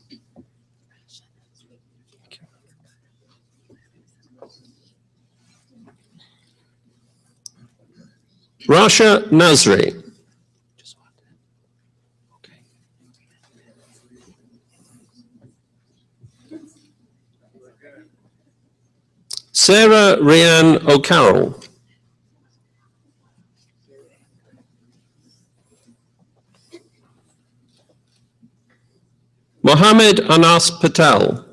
Rasha Nasri. Sarah Rhiann O'Carroll. Mohammed Anas Patel.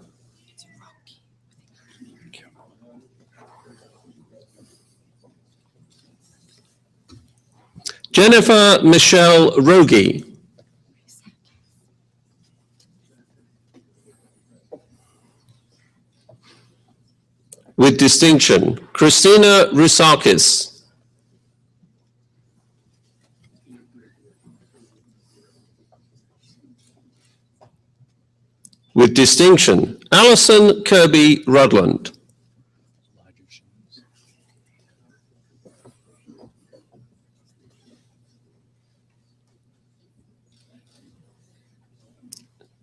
Jennifer Michelle Rogie. With distinction, Christina Rusakis. With distinction, Alison Kirby Rudland.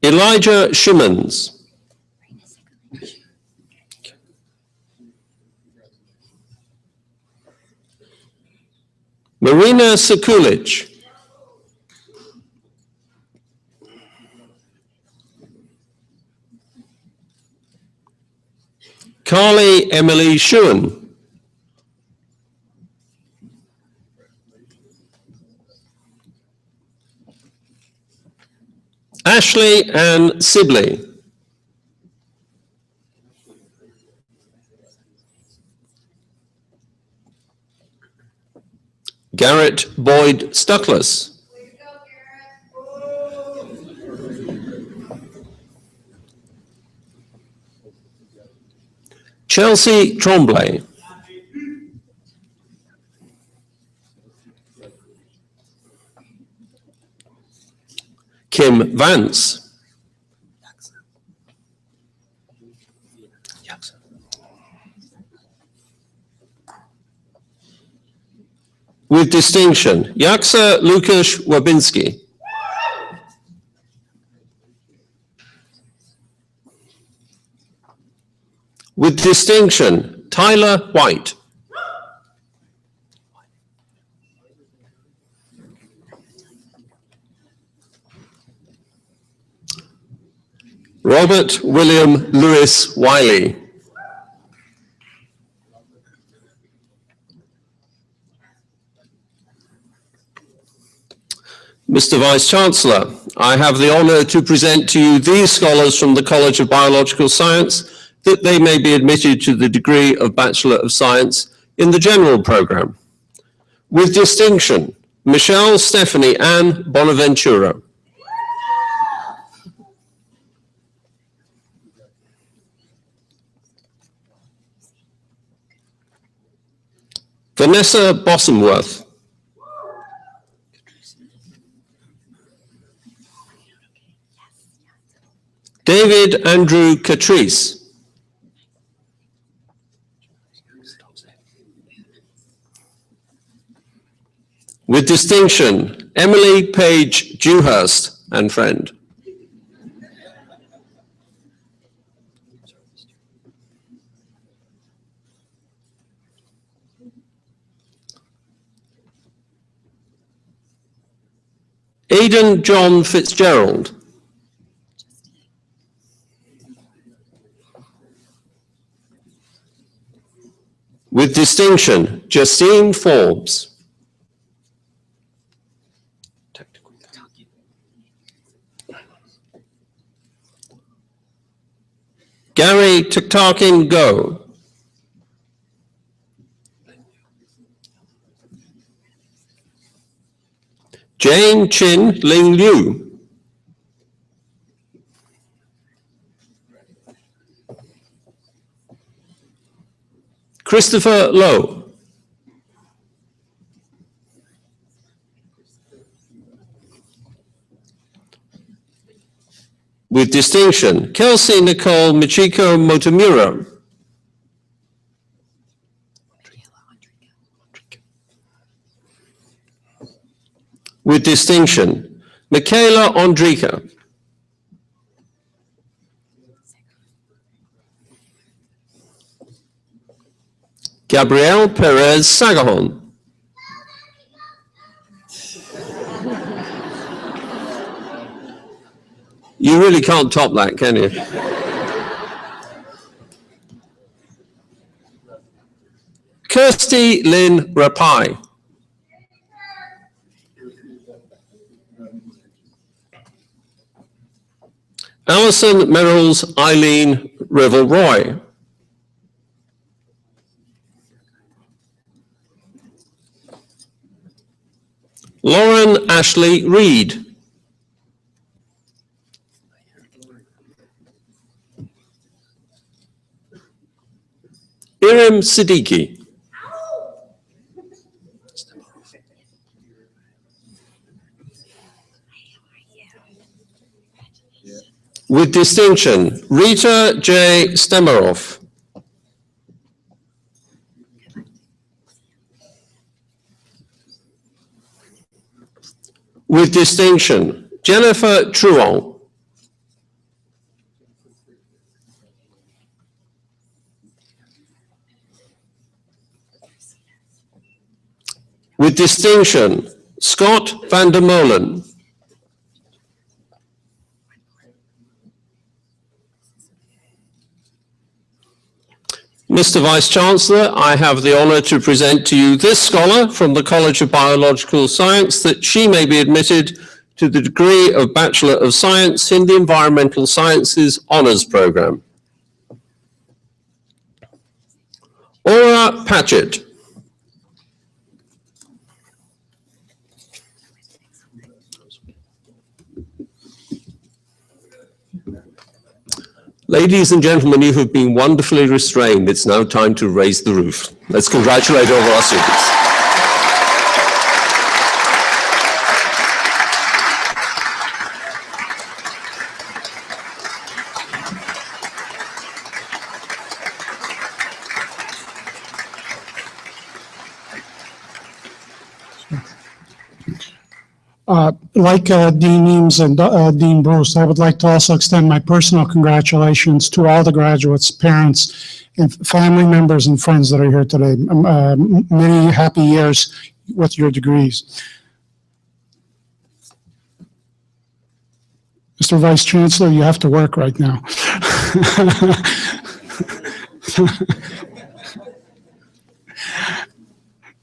Elijah Shimmons. Marina Sekulic. Carly Emily Schuen. Ashley Ann Sibley. Garrett Boyd Stuckless. Chelsea Tremblay. Kim Vance. With distinction, Yaksa Lukasz Wabinski. With distinction, Tyler White. Robert William Lewis Wiley. Mr. Vice-Chancellor, I have the honour to present to you these scholars from the College of Biological Science, that they may be admitted to the degree of Bachelor of Science in the general programme. With distinction, Michelle Stephanie Ann Bonaventura. Vanessa Bossamworth. David Andrew Catrice. With distinction, Emily Page Dewhurst and friend. Aidan John Fitzgerald. With distinction, Justine Forbes. Gary Tuktakin Go. Jane Chin Ling Liu. Christopher Lowe. With distinction, Kelsey Nicole Michiko Motomura. With distinction, Michaela Ondrika. Gabrielle Perez Sagajon. You really can't top that, can you? Kirsty Lynn Rapai. Alison Merrills Eileen Revel-Roy. Lauren Ashley Reed. Irim Siddiqui. With distinction, Rita J. Stemarov. With distinction, Jennifer Truong. With distinction, Scott van der Molen. Mr. Vice-Chancellor, I have the honour to present to you this scholar from the College of Biological Science that she may be admitted to the degree of Bachelor of Science in the Environmental Sciences Honours Programme. Aura Patchett. Ladies and gentlemen, you have been wonderfully restrained. It's now time to raise the roof. Let's congratulate all of our students. Like Dean Eames and Dean Bruce, I would like to also extend my personal congratulations to all the graduates, parents, and family members and friends that are here today. Many happy years with your degrees. Mr. Vice Chancellor, you have to work right now.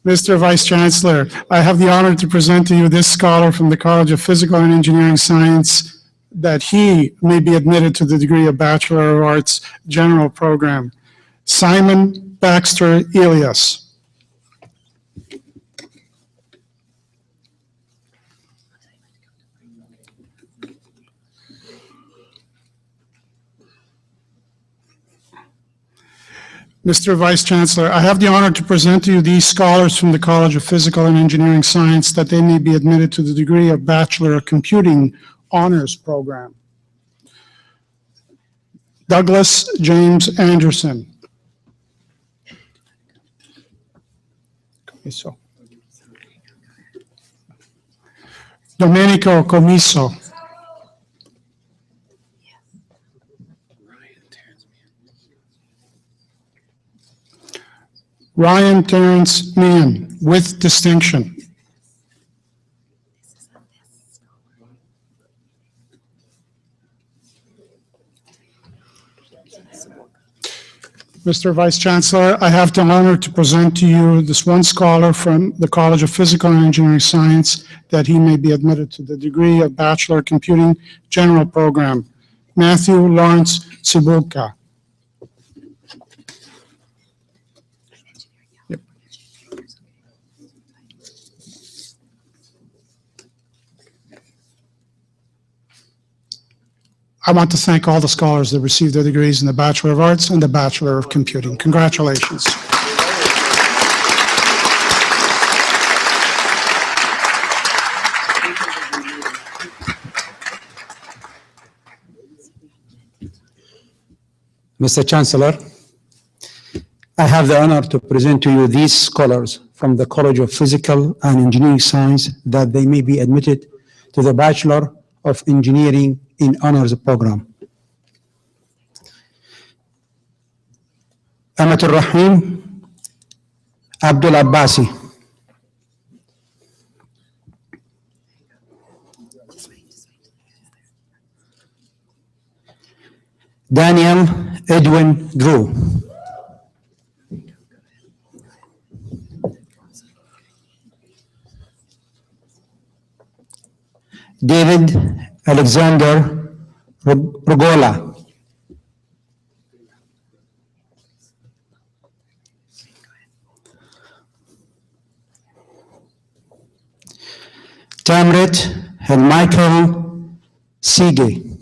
Mr. Vice Chancellor, I have the honor to present to you this scholar from the College of Physical and Engineering Science that he may be admitted to the degree of Bachelor of Arts General Program. Simon Baxter Elias. Mr. Vice Chancellor, I have the honor to present to you these scholars from the College of Physical and Engineering Science that they may be admitted to the degree of Bachelor of Computing Honors Program. Douglas James Anderson. Domenico Comiso. Ryan Terrence Meehan, with distinction. Mr. Vice Chancellor, I have the honor to present to you this one scholar from the College of Physical and Engineering Science that he may be admitted to the degree of Bachelor of Computing General Program. Matthew Lawrence Tsibuka. I want to thank all the scholars that received their degrees in the Bachelor of Arts and the Bachelor of Computing. Congratulations. Mr. Chancellor, I have the honor to present to you these scholars from the College of Physical and Engineering Science that they may be admitted to the Bachelor of Engineering in Honors Program. Amatul Rahim Abdul Abbasi. Daniel Edwin Drew. David Alexander Rugola. Tamrit and Michael Sige.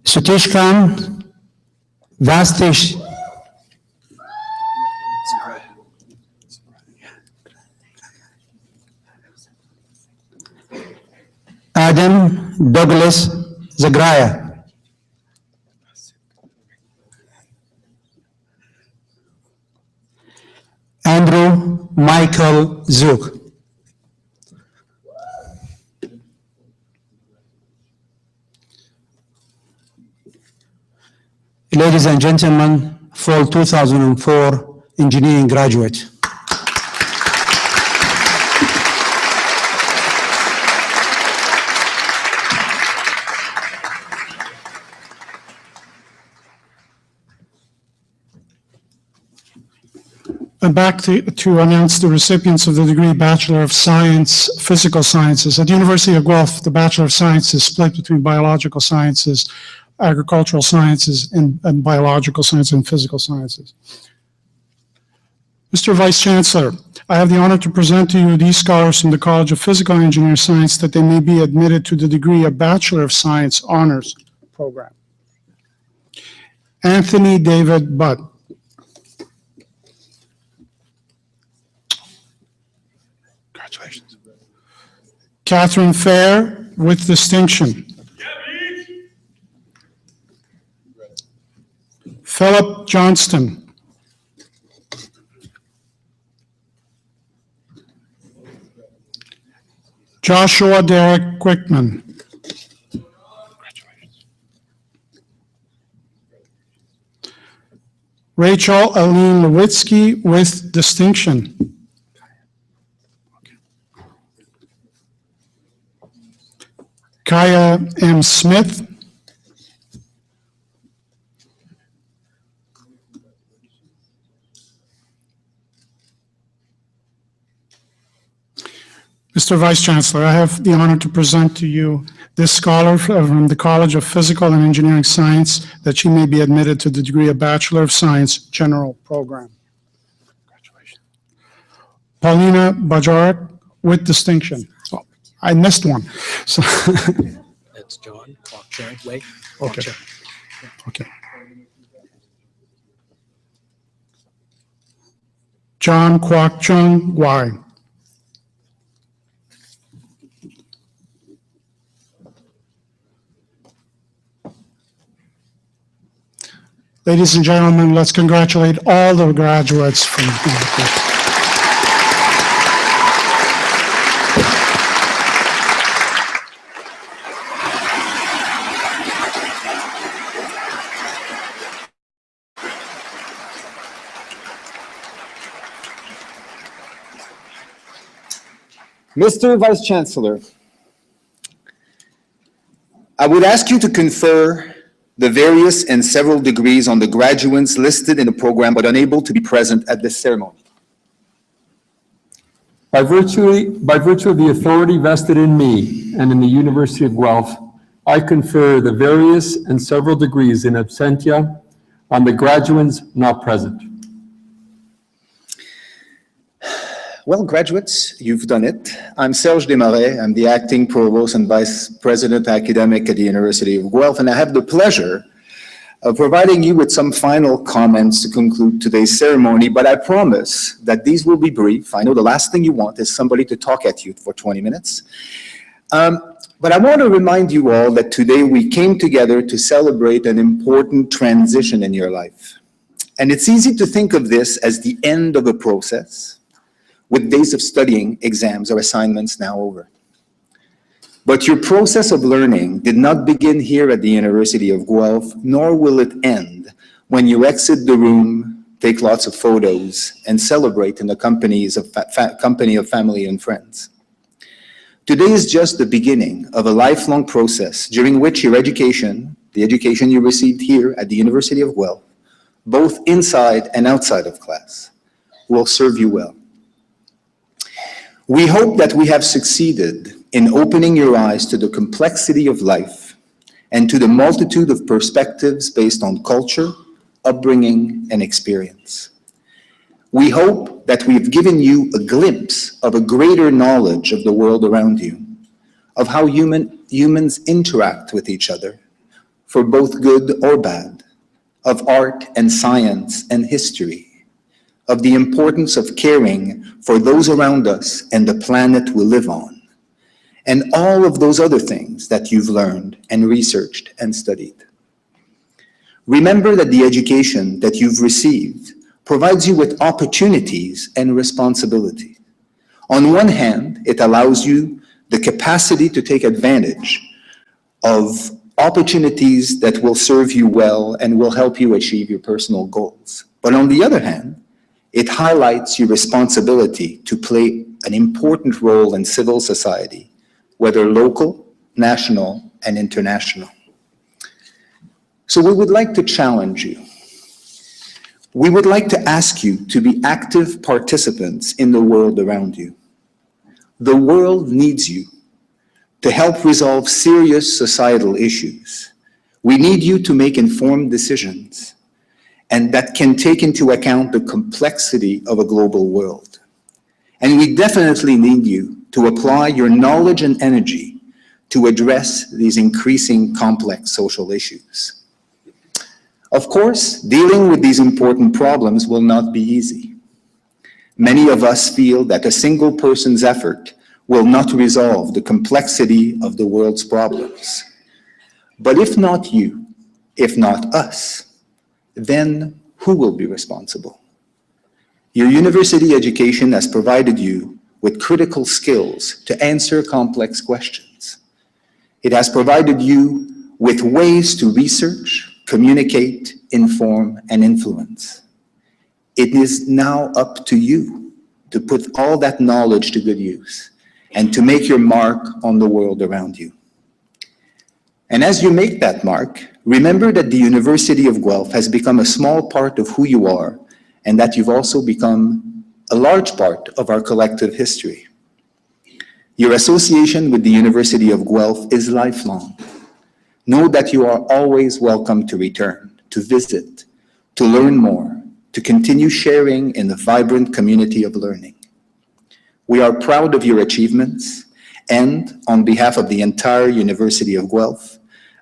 Sutish Khan Vastish. Adam Douglas Zagraya. Andrew Michael Zook. Ladies and gentlemen, fall 2004 engineering graduate. I'm back to announce the recipients of the degree Bachelor of Science, Physical Sciences. At the University of Guelph, the Bachelor of Science is split between biological sciences, agricultural sciences, and biological science and physical sciences. Mr. Vice Chancellor, I have the honor to present to you these scholars from the College of Physical and Engineering Science that they may be admitted to the degree of Bachelor of Science Honors Program. Anthony David Butt. Congratulations. Catherine Fair with distinction. Philip Johnston. Joshua Derek Quickman. Rachel Aline Lewitsky with distinction. Kaya M. Smith. Mr. Vice Chancellor, I have the honor to present to you this scholar from the College of Physical and Engineering Science that she may be admitted to the degree of Bachelor of Science General Program. Congratulations. Paulina Bajorek with distinction. Oh, I missed one. So That's John Kwok-Chung. Wait. Okay. Kwok-Chung. Okay. John Kwok-Chung Y. Ladies and gentlemen, let's congratulate all the graduates from Mr. Vice Chancellor, I would ask you to confer the various and several degrees on the graduates listed in the program but unable to be present at this ceremony. By virtue of the authority vested in me and in the University of Guelph, I confer the various and several degrees in absentia on the graduates not present. Well, graduates, you've done it. I'm Serge Desmarais. I'm the acting provost and vice president academic at the University of Guelph, and I have the pleasure of providing you with some final comments to conclude today's ceremony, but I promise that these will be brief. I know the last thing you want is somebody to talk at you for 20 minutes. But I want to remind you all that today we came together to celebrate an important transition in your life. And it's easy to think of this as the end of a process, with days of studying, exams, or assignments now over. But your process of learning did not begin here at the University of Guelph, nor will it end when you exit the room, take lots of photos, and celebrate in the company of family and friends. Today is just the beginning of a lifelong process during which your education, the education you received here at the University of Guelph, both inside and outside of class, will serve you well. We hope that we have succeeded in opening your eyes to the complexity of life and to the multitude of perspectives based on culture, upbringing, and experience. We hope that we've given you a glimpse of a greater knowledge of the world around you, of how humans interact with each other, for both good or bad, of art and science and history, of the importance of caring for those around us and the planet we live on, and all of those other things that you've learned and researched and studied. Remember that the education that you've received provides you with opportunities and responsibility. On one hand, it allows you the capacity to take advantage of opportunities that will serve you well and will help you achieve your personal goals. But on the other hand, it highlights your responsibility to play an important role in civil society, whether local, national, and international. So we would like to challenge you. We would like to ask you to be active participants in the world around you. The world needs you to help resolve serious societal issues. We need you to make informed decisions and that can take into account the complexity of a global world. And we definitely need you to apply your knowledge and energy to address these increasing complex social issues. Of course, dealing with these important problems will not be easy. Many of us feel that a single person's effort will not resolve the complexity of the world's problems. But if not you, if not us, then who will be responsible? Your university education has provided you with critical skills to answer complex questions. It has provided you with ways to research, communicate, inform, and influence. It is now up to you to put all that knowledge to good use and to make your mark on the world around you. And as you make that mark, remember that the University of Guelph has become a small part of who you are, and that you've also become a large part of our collective history. Your association with the University of Guelph is lifelong. Know that you are always welcome to return, to visit, to learn more, to continue sharing in the vibrant community of learning. We are proud of your achievements, and on behalf of the entire University of Guelph,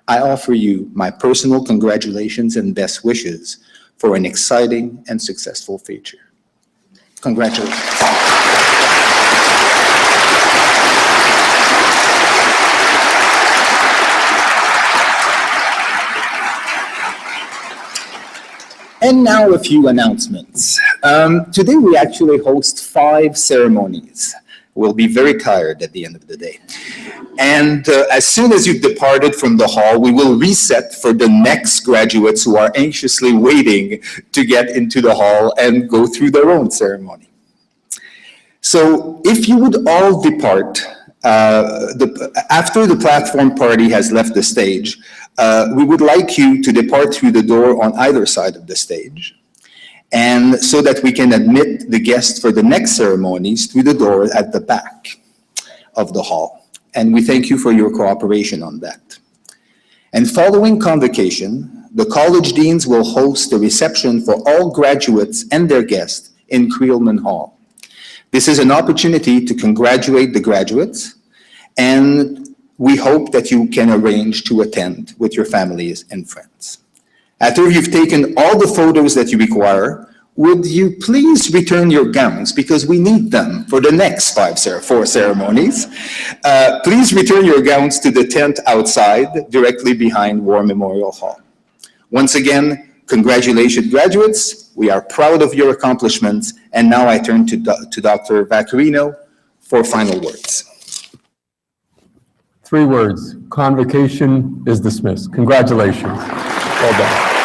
I offer you my personal congratulations and best wishes for an exciting and successful future. Congratulations. And now a few announcements. Today we actually host 5 ceremonies. We'll be very tired at the end of the day. And as soon as you've departed from the hall, we will reset for the next graduates who are anxiously waiting to get into the hall and go through their own ceremony. So if you would all depart, after the platform party has left the stage, we would like you to depart through the door on either side of the stage, and so that we can admit the guests for the next ceremonies through the door at the back of the hall. And we thank you for your cooperation on that. And following Convocation, the college deans will host a reception for all graduates and their guests in Creelman Hall. This is an opportunity to congratulate the graduates, and we hope that you can arrange to attend with your families and friends. After you've taken all the photos that you require, would you please return your gowns, because we need them for the next 4 ceremonies. Please return your gowns to the tent outside, directly behind War Memorial Hall. Once again, congratulations, graduates. We are proud of your accomplishments. And now I turn to Dr. Vaccarino for final words. 3 words: Convocation is dismissed. Congratulations. Well done.